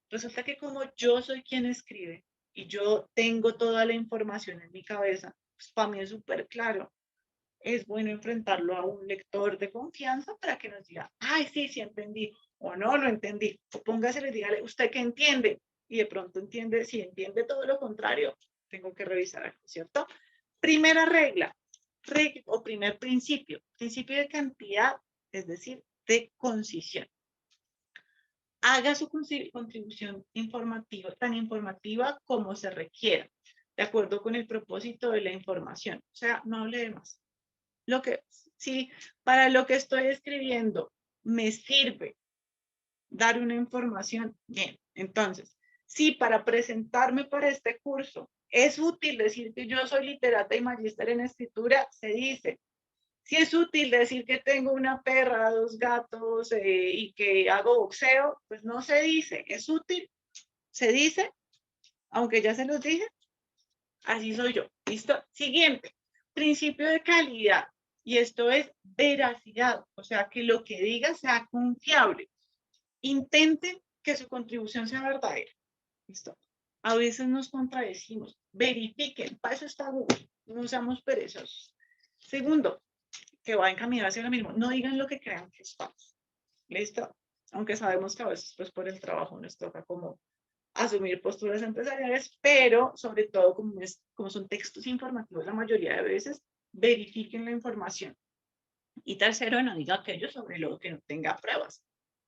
S10: Resulta que como yo soy quien escribe y yo tengo toda la información en mi cabeza, pues para mí es súper claro. Es bueno enfrentarlo a un lector de confianza para que nos diga, ay, sí, sí entendí, o no, no entendí. O póngaselo y dígale, ¿usted qué entiende? Y de pronto entiende, si entiende todo lo contrario, tengo que revisar algo, ¿cierto? Primera regla o primer principio de cantidad, es decir, de concisión. Haga su contribución informativa, tan informativa como se requiera, de acuerdo con el propósito de la información. O sea, no hable de más. Si para lo que estoy escribiendo me sirve dar una información, bien. Entonces, si para presentarme para este curso es útil decir que yo soy literata y magíster en escritura, se dice. Si es útil decir que tengo una perra, 2 gatos y que hago boxeo, pues no se dice. Es útil, se dice, aunque ya se los dije. Así soy yo. ¿Listo? Siguiente. Principio de calidad. Y esto es veracidad. O sea, que lo que diga sea confiable. Intenten que su contribución sea verdadera. ¿Listo? A veces nos contradecimos. Verifiquen. Para eso está Google. No seamos perezosos. Segundo, que va encaminado hacia lo mismo. No digan lo que crean que es falso. ¿Listo? Aunque sabemos que a veces pues por el trabajo nos toca como asumir posturas empresariales, pero sobre todo como son textos informativos la mayoría de veces, verifiquen la información. Y tercero, no diga aquello sobre lo que no tenga pruebas,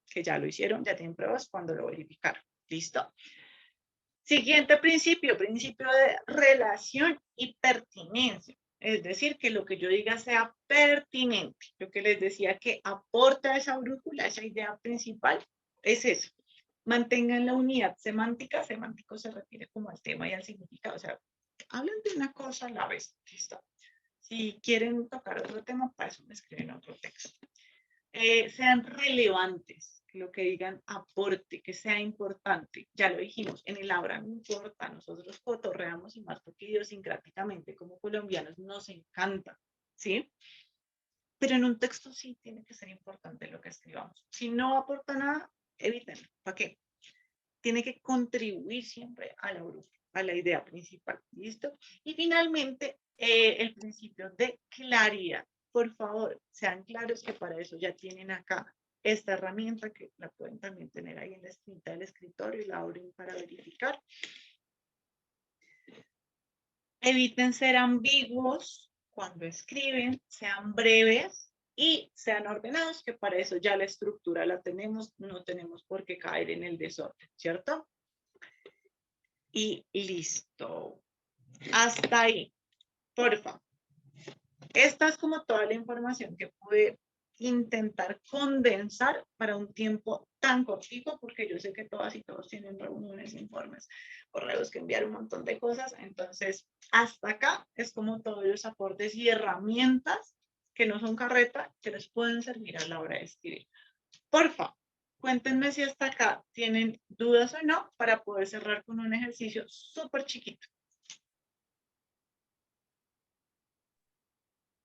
S10: que ya lo hicieron, ya tienen pruebas cuando lo verificaron. ¿Listo? Siguiente principio de relación y pertinencia. Es decir, que lo que yo diga sea pertinente. Lo que les decía que aporta esa brújula, esa idea principal, es eso. Mantengan la unidad semántica. Semántico se refiere como al tema y al significado. O sea, hablen de una cosa a la vez. ¿Listo? Si quieren tocar otro tema, para eso me escriben otro texto. Sean relevantes, que lo que digan aporte, que sea importante. Ya lo dijimos, en el aula no importa, nosotros cotorreamos y más porque idiosincráticamente como colombianos nos encanta, ¿sí? Pero en un texto sí tiene que ser importante lo que escribamos. Si no aporta nada, evítenlo. ¿Para qué? Tiene que contribuir siempre a la idea principal. ¿Listo? Y finalmente, el principio de claridad. Por favor, sean claros que para eso ya tienen acá esta herramienta que la pueden también tener ahí en la esquinita del escritorio y la abren para verificar. Eviten ser ambiguos cuando escriben, sean breves y sean ordenados, que para eso ya la estructura la tenemos, no tenemos por qué caer en el desorden, ¿cierto? Y listo. Hasta ahí. Porfa. Esta es como toda la información que pude intentar condensar para un tiempo tan cortito, porque yo sé que todas y todos tienen reuniones, informes, correos que enviar un montón de cosas. Entonces, hasta acá es como todos los aportes y herramientas que no son carreta, que les pueden servir a la hora de escribir. Porfa, cuéntenme si hasta acá tienen dudas o no para poder cerrar con un ejercicio súper chiquito.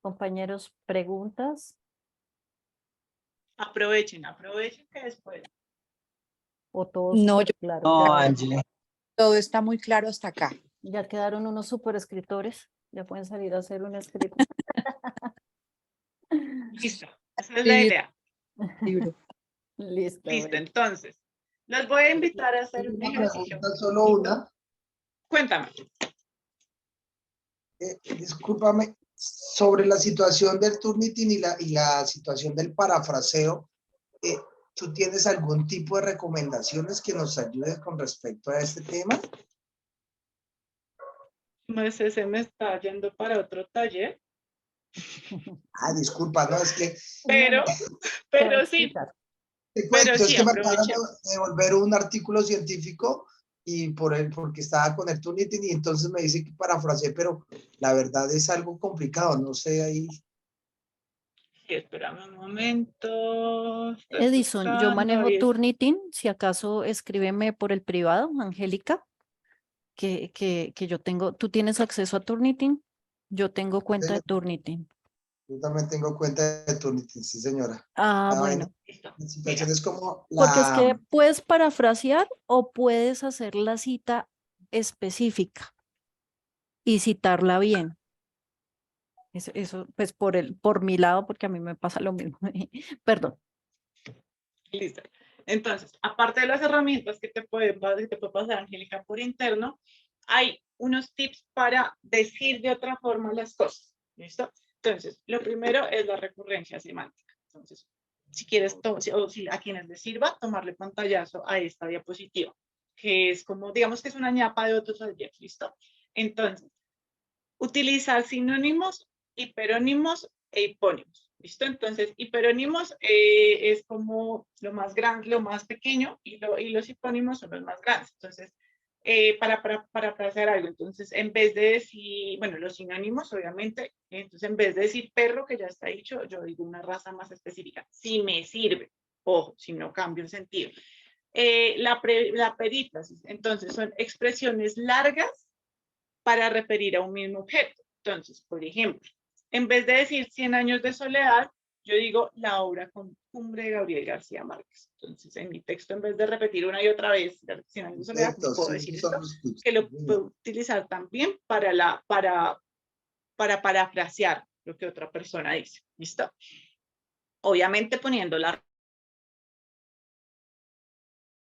S3: Compañeros, preguntas
S10: Aprovechen que después.
S3: o todos
S9: No,
S3: súper
S9: yo,
S3: claro.
S4: No, Angie.
S9: todo está muy claro hasta acá.
S3: Ya quedaron unos super escritores, ya pueden salir a hacer un escrito.
S10: Listo, esa es la idea.
S9: Libro.
S3: Listo.
S10: Listo,
S3: bueno.
S10: entonces, los voy a invitar a hacer un
S8: Una
S10: ejercicio.
S8: pregunta, solo una.
S10: Cuéntame.
S8: Discúlpame, sobre la situación del Turnitin y la situación del parafraseo, ¿tú tienes algún tipo de recomendaciones que nos ayude con respecto a este tema?
S10: Pues se me está yendo para otro taller.
S8: Ah, disculpa, no, es que
S10: Pero sí,
S8: te cuento,
S10: pero
S8: es
S10: sí,
S8: que me acaban
S10: aprovechemos.
S8: de devolver un artículo científico y porque estaba con el Turnitin y entonces me dice que parafraseé, pero la verdad es algo complicado, no sé ahí.
S10: Sí, espérame un momento. Estoy
S3: Edison, yo
S10: buscando,
S3: manejo
S10: ahí está.
S3: Turnitin, si acaso escríbeme por el privado, Angélica, que yo tengo, ¿tú tienes acceso a Turnitin? Yo tengo cuenta de Turnitin.
S8: Yo también tengo cuenta de Turnitin, sí señora.
S3: Ah,
S8: La vaina,
S3: bueno,
S10: Listo.
S8: la
S10: Mira,
S8: situación es como
S3: porque es que
S8: la...
S3: puedes parafrasear o puedes hacer la cita específica y citarla bien. Eso, pues por mi lado, porque a mí me pasa lo mismo. Perdón.
S10: listo. Entonces, aparte de las herramientas que te puede pasar, Angélica, por interno, hay unos tips para decir de otra forma las cosas. ¿Listo? Entonces, lo primero es la recurrencia semántica. Entonces, si quieres, o si a quienes les sirva, tomarle pantallazo a esta diapositiva, que es como, digamos que es una ñapa de otros adjetivos. ¿Listo? Entonces, utilizar sinónimos, hiperónimos e hipónimos. ¿Listo? Entonces, hiperónimos es como lo más grande, lo más pequeño, y los hipónimos son los más grandes. Entonces, para hacer algo, entonces, en vez de decir, bueno, los sinónimos, obviamente, entonces, en vez de decir perro, que ya está dicho, yo digo una raza más específica. Si me sirve, ojo, si no cambio el sentido. La perífrasis, entonces, son expresiones largas para referir a un mismo objeto. Entonces, por ejemplo, en vez de decir 100 años de soledad, yo digo la obra Cumbre de Gabriel García Márquez. Entonces, en mi texto, en vez de repetir una y otra vez 100 años de soledad,
S8: Perfecto,
S10: puedo
S8: sí,
S10: decir
S8: esos son
S10: esto,
S8: los tips.
S10: que lo puedo utilizar también para parafrasear lo que otra persona dice. ¿Listo? Obviamente poniendo la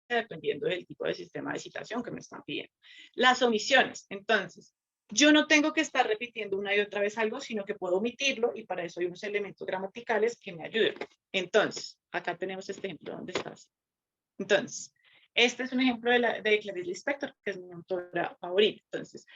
S10: dependiendo del tipo de sistema de citación que me están pidiendo. Las omisiones, entonces, yo no tengo que estar repitiendo una y otra vez algo, sino que puedo omitirlo y para eso hay unos elementos gramaticales que me ayuden. Entonces, acá tenemos este ejemplo, ¿dónde estás? Entonces, este es un ejemplo de Clarice Lispector, que es mi autora favorita. Entonces,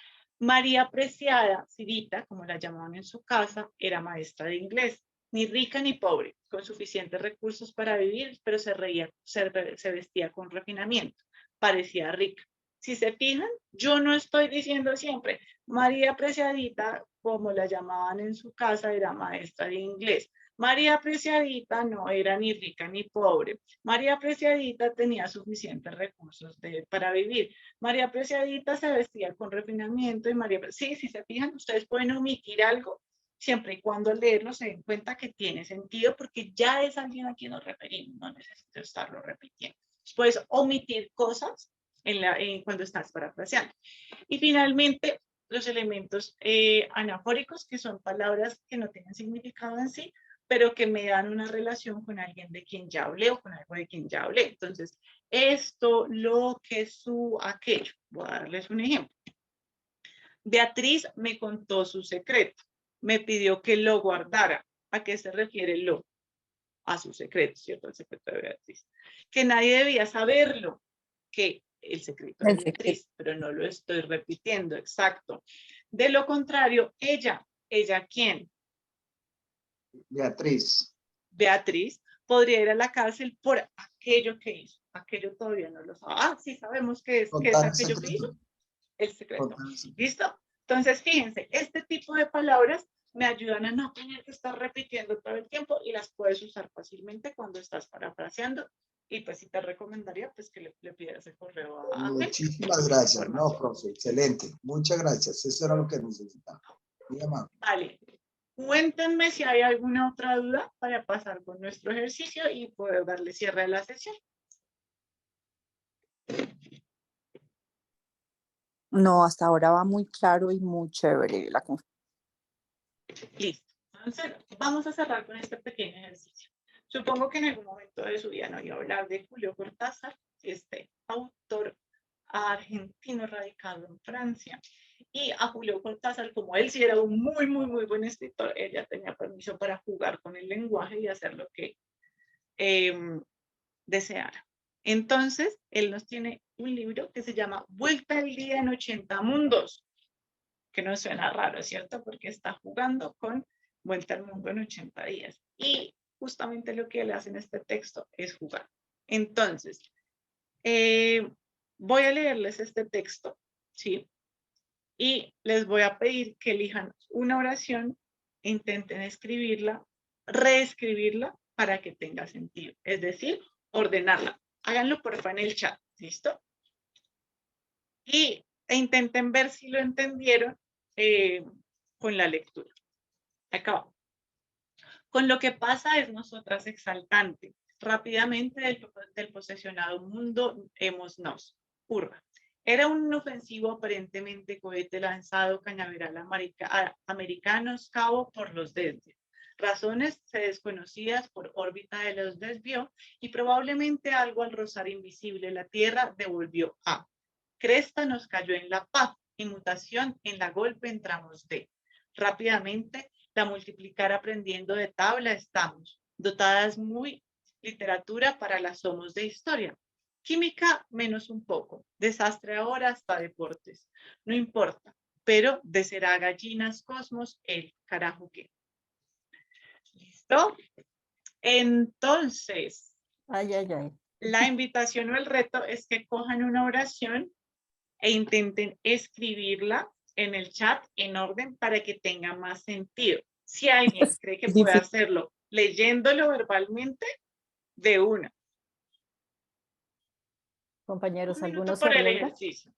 S10: María Preciada Cirita, como la llamaban en su casa, era maestra de inglés. Ni rica ni pobre, con suficientes recursos para vivir, pero se vestía con refinamiento. Parecía rica. Si se fijan, yo no estoy diciendo siempre, María Preciadita, como la llamaban en su casa, era maestra de inglés. María Preciadita no era ni rica ni pobre. María Preciadita tenía suficientes recursos para vivir. María Preciadita se vestía con refinamiento y sí, si se fijan, ustedes pueden omitir algo siempre y cuando al leerlo se den cuenta que tiene sentido porque ya es alguien a quien nos referimos, no necesito estarlo repitiendo. Puedes omitir cosas cuando estás parafraseando. Y finalmente, los elementos anafóricos, que son palabras que no tienen significado en sí, pero que me dan una relación con alguien de quien ya hablé o con algo de quien ya hablé. Entonces, esto, lo que, su, aquello. Voy a darles un ejemplo. Beatriz me contó su secreto. Me pidió que lo guardara. ¿A qué se refiere lo? A su secreto, ¿cierto? El secreto de Beatriz. Que nadie debía saberlo. Que el secreto de Beatriz, pero no lo estoy repitiendo, exacto. De lo contrario, ella ¿quién?
S8: Beatriz.
S10: Beatriz podría ir a la cárcel por aquello que hizo. Aquello todavía no lo sabe. Ah, sí sabemos qué es aquello que hizo. El secreto. ¿Listo? Entonces, fíjense, este tipo de palabras me ayudan a no tener que estar repitiendo todo el tiempo y las puedes usar fácilmente cuando estás parafraseando. Y pues sí te recomendaría pues que le pidieras el correo a
S8: Muchísimas gracias. No, profe, excelente. Muchas gracias. Eso era lo que necesitaba. Muy amable.
S10: Vale. Cuéntenme si hay alguna otra duda para pasar con nuestro ejercicio y poder darle cierre a la sesión.
S9: No, hasta ahora va muy claro y muy chévere la
S10: Listo. Entonces, vamos a cerrar con este pequeño ejercicio. Supongo que en algún momento de su vida no iba a hablar de Julio Cortázar, este autor argentino radicado en Francia. Y a Julio Cortázar, como él sí era un muy buen escritor, él ya tenía permiso para jugar con el lenguaje y hacer lo que deseara. Entonces, él nos tiene un libro que se llama Vuelta al día en 80 mundos, que no suena raro, ¿cierto? Porque está jugando con Vuelta al mundo en 80 días. Y justamente lo que él hace en este texto es jugar. Entonces, voy a leerles este texto, ¿sí? Y les voy a pedir que elijan una oración e intenten escribirla, reescribirla para que tenga sentido. Es decir, ordenarla. Háganlo por favor en el chat, ¿listo? E intenten ver si lo entendieron con la lectura. Acá. Con lo que pasa es nosotras exaltante. Rápidamente del posesionado mundo hemos nos. Urra. Era un inofensivo aparentemente cohete lanzado cañaveral a americanos cabo por los desvios. Razones desconocidas por órbita de los desvió y probablemente algo al rozar invisible la tierra devolvió a. Cresta nos cayó en la paz y mutación en la golpe entramos de. Rápidamente la multiplicar aprendiendo de tabla estamos. Dotadas muy literatura para las somos de historia. Química menos un poco. Desastre ahora hasta deportes. No importa, pero de será gallinas cosmos el carajo que. ¿Listo? Entonces, la invitación o el reto es que cojan una oración e intenten escribirla en el chat en orden para que tenga más sentido. Si alguien cree que puede hacerlo leyéndolo verbalmente, de una.
S3: Compañeros,
S10: Un minuto
S3: ¿algunos
S10: por
S3: se
S10: el
S3: arriesgan?
S10: ejercicio.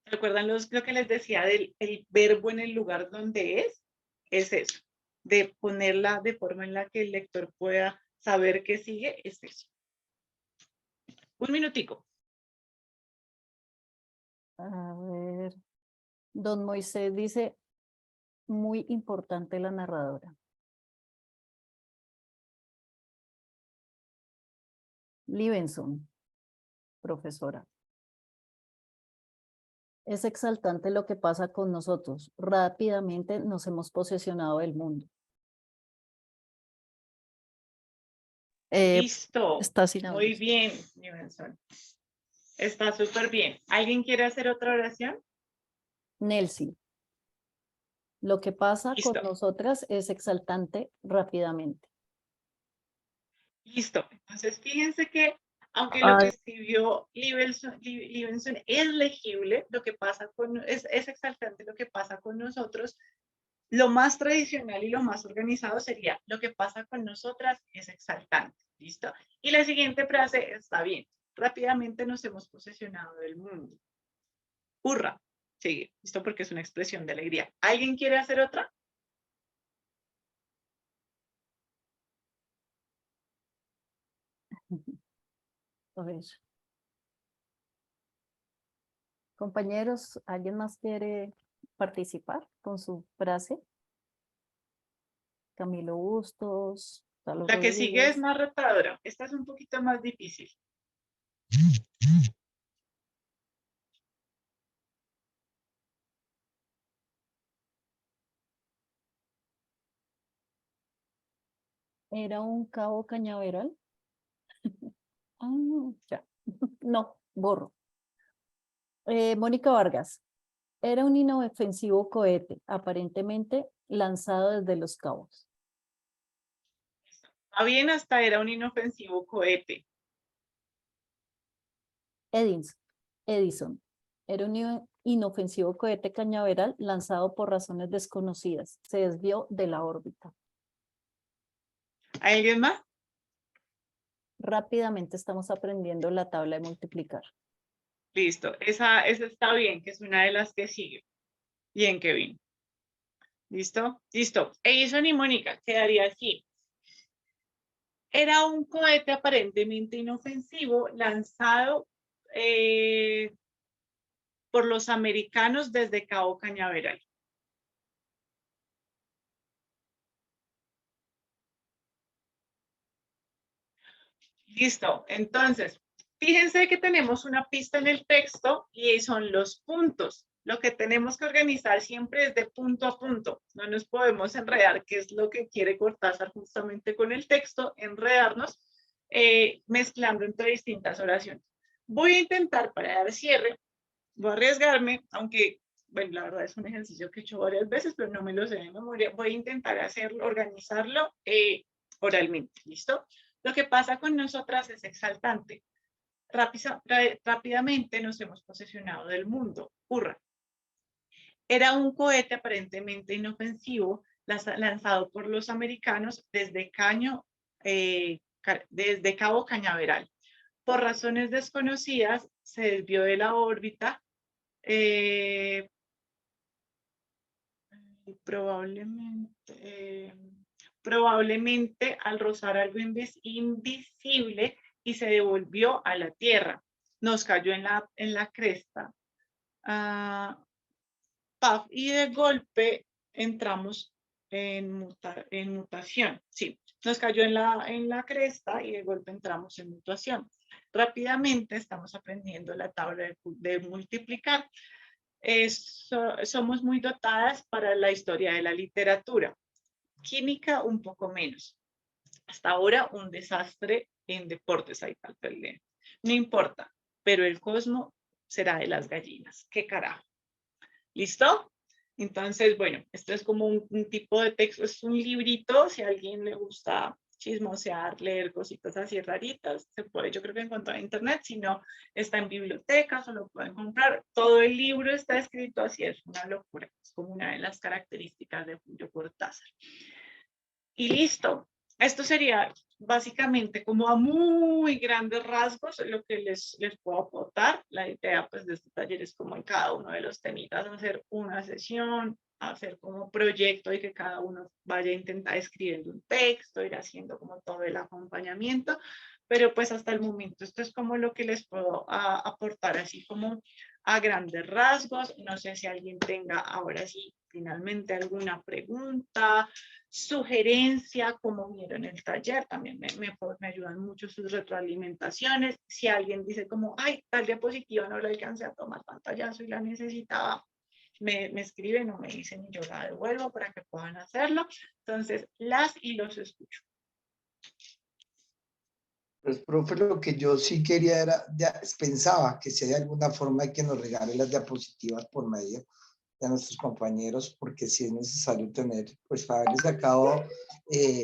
S10: ¿Recuerdan lo que les decía del el verbo en el lugar donde es? Es eso, de ponerla de forma en la que el lector pueda saber qué sigue, es eso. Un minutico.
S3: A ver, don Moisés dice, muy importante la narradora. Livenson, profesora. Es exaltante lo que pasa con nosotros. Rápidamente nos hemos posesionado del mundo.
S10: Listo.
S3: Está sin audio.
S10: Muy bien, Livenson. Está súper bien. ¿Alguien quiere hacer otra oración?
S3: Nelsi. Lo que pasa
S10: Listo.
S3: con nosotras es exaltante rápidamente.
S10: Listo. Entonces, fíjense que aunque lo que escribió Livenson es legible, lo que pasa es exaltante lo que pasa con nosotros, lo más tradicional y lo más organizado sería lo que pasa con nosotras es exaltante. ¿Listo? Y la siguiente frase está bien. Rápidamente nos hemos posesionado del mundo. Hurra. Sigue. ¿Listo? Porque es una expresión de alegría. ¿Alguien quiere hacer otra?
S3: A ver. Compañeros, ¿alguien más quiere participar con su frase? Camilo Bustos, Carlos
S10: La que sigue es
S3: Rodríguez.
S10: más retadora. Esta es un poquito más difícil.
S3: ¿Era un cabo cañaveral? Ya. No, borro. Mónica Vargas. Era un inofensivo cohete, aparentemente lanzado desde Los Cabos.
S10: Está bien, hasta era un inofensivo cohete.
S3: Edison. Era un inofensivo cohete cañaveral lanzado por razones desconocidas. Se desvió de la órbita.
S10: ¿Hay alguien más?
S3: Rápidamente estamos aprendiendo la tabla de multiplicar.
S10: Listo, esa está bien, que es una de las que sigue. Bien, Kevin. ¿Listo? Listo. Edison y Mónica, quedaría así. Era un cohete aparentemente inofensivo lanzado por los americanos desde Cabo Cañaveral. Listo. Entonces, fíjense que tenemos una pista en el texto y son los puntos. Lo que tenemos que organizar siempre es de punto a punto. No nos podemos enredar, que es lo que quiere Cortázar justamente con el texto, enredarnos mezclando entre distintas oraciones. Voy a intentar para dar cierre, voy a arriesgarme, aunque, bueno, la verdad es un ejercicio que he hecho varias veces, pero no me lo sé de memoria. Voy a intentar hacerlo, organizarlo oralmente, ¿listo? Lo que pasa con nosotras es exaltante. Rápidamente nos hemos posesionado del mundo. Hurra. Era un cohete aparentemente inofensivo lanzado por los americanos desde Cabo Cañaveral. Por razones desconocidas, se desvió de la órbita. Probablemente al rozar algo invisible y se devolvió a la Tierra. Nos cayó en la cresta. Y de golpe entramos en mutación. Sí, nos cayó en la cresta y de golpe entramos en mutación. Rápidamente estamos aprendiendo la tabla de multiplicar. Somos muy dotadas para la historia de la literatura. Química un poco menos. Hasta ahora un desastre en deportes hay tal pelea. No importa, pero el cosmos será de las gallinas. ¿Qué carajo? ¿Listo? Entonces, bueno, esto es como un tipo de texto, es un librito, si a alguien le gusta chismosear, leer cositas así raritas, se puede, yo creo que encontrar en internet, si no, está en bibliotecas o lo pueden comprar. Todo el libro está escrito así, es una locura, es como una de las características de Julio Cortázar. Y listo, esto sería básicamente como a muy grandes rasgos lo que les puedo aportar. La idea pues de este taller es como en cada uno de los temitas hacer una sesión, hacer como proyecto y que cada uno vaya a intentar escribiendo un texto, ir haciendo como todo el acompañamiento, pero pues hasta el momento esto es como lo que les puedo aportar así como a grandes rasgos. No sé si alguien tenga ahora sí finalmente alguna pregunta, sugerencia, como vieron el taller, también me ayudan mucho sus retroalimentaciones. Si alguien dice como, ay, tal diapositiva no la alcancé a tomar pantallazo y la necesitaba, me escriben o me dicen y yo la devuelvo para que puedan hacerlo. Entonces, las y los escucho.
S8: Pues, profe, lo que yo sí quería era, ya pensaba que si hay alguna forma de que nos regale las diapositivas por medio de nuestros compañeros, porque si es necesario tener, pues para haberles sacado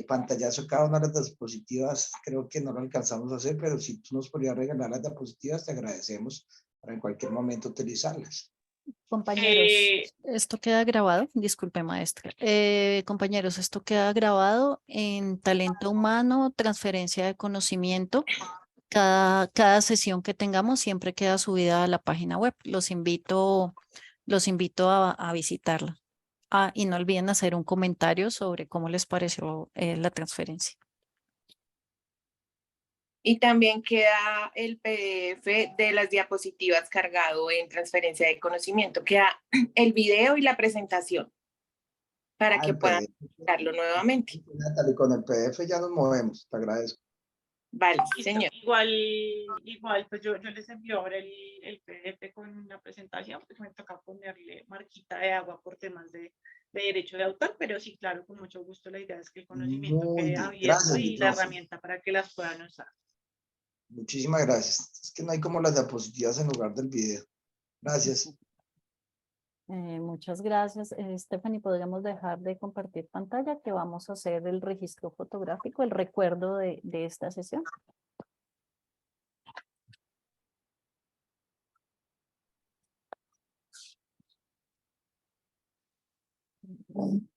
S8: pantallazo cada una de las diapositivas, creo que no lo alcanzamos a hacer, pero si tú nos podrías regalar las diapositivas, te agradecemos para en cualquier momento utilizarlas.
S3: Compañeros, esto queda grabado, disculpe maestra, compañeros, esto queda grabado en Talento Humano, Transferencia de Conocimiento. Cada sesión que tengamos siempre queda subida a la página web. Los invito a visitarla. Y no olviden hacer un comentario sobre cómo les pareció la transferencia.
S1: Y también queda el PDF de las diapositivas cargado en transferencia de conocimiento. Queda el video y la presentación para que puedan verlo nuevamente.
S8: Natalie, con el PDF ya nos movemos, te agradezco.
S1: Vale, señor.
S10: Igual, pues yo les envío ahora el PDF con la presentación, porque me toca ponerle marquita de agua por temas de derecho de autor, pero sí, claro, con mucho gusto la idea es que el conocimiento quede abierto. Gracias, y la herramienta para que las puedan usar.
S8: Muchísimas gracias. Es que no hay como las diapositivas en lugar del video. Gracias.
S3: Muchas gracias. Stephanie, podríamos dejar de compartir pantalla que vamos a hacer el registro fotográfico, el recuerdo de esta sesión.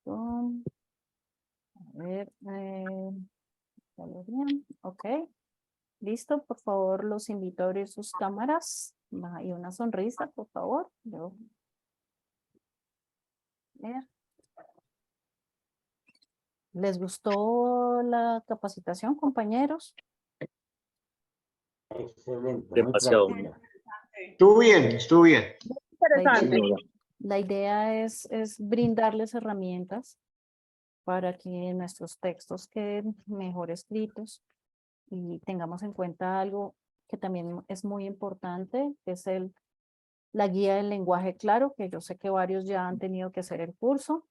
S3: A ver, ok. Listo, por favor, los invito a abrir sus cámaras y una sonrisa, por favor. ¿Les gustó la capacitación, compañeros?
S11: Excelente. Demasiado. Estuvo bien, estuvo bien.
S3: La idea es brindarles herramientas para que nuestros textos queden mejor escritos y tengamos en cuenta algo que también es muy importante, que es la guía del lenguaje claro, que yo sé que varios ya han tenido que hacer el curso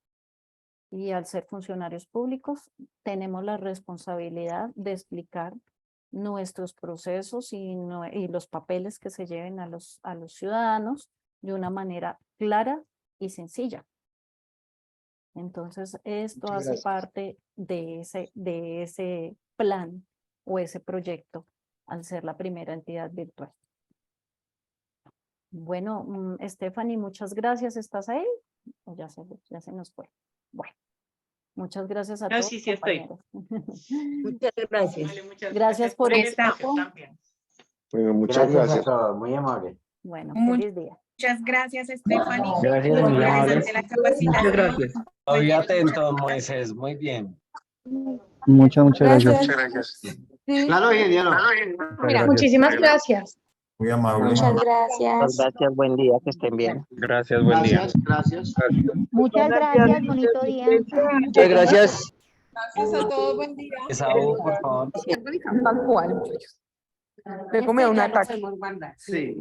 S3: y al ser funcionarios públicos tenemos la responsabilidad de explicar nuestros procesos y los papeles que se lleven a los ciudadanos de una manera clara y sencilla. Entonces, esto
S8: Muchas
S3: hace
S8: gracias.
S3: parte de ese plan o ese proyecto al ser la primera entidad virtual. Bueno, Stephanie, muchas gracias. ¿Estás ahí? O ya se nos fue. Bueno, muchas gracias a
S10: No,
S3: todos.
S10: sí, sí estoy.
S3: compañeros.
S12: Muchas gracias.
S10: Vale, muchas
S3: Gracias por
S10: el
S3: el
S10: espacio
S3: tiempo.
S10: también.
S11: Bueno, muchas gracias.
S12: a todos, muy amable.
S3: Bueno,
S1: Muchas
S3: feliz día.
S1: Muchas gracias, Stephanie.
S4: Gracias,
S1: Muy
S4: muy amable.
S1: interesante la capacitación.
S7: Muchas gracias.
S4: Muy atento, Moisés. Muy bien.
S13: Muchas gracias.
S11: Claro, ingeniero.
S13: Mira,
S14: Muchísimas gracias.
S13: muy amable.
S14: Muchas gracias.
S12: Gracias, buen día, que estén bien.
S4: Gracias, buen día.
S11: Gracias.
S14: Muchas gracias, bonito día.
S4: Muchas gracias.
S6: Gracias a todos, buen día.
S4: Esaú, por favor.
S7: Tal cual, muchachos. Le comí un ataque.
S12: Sí.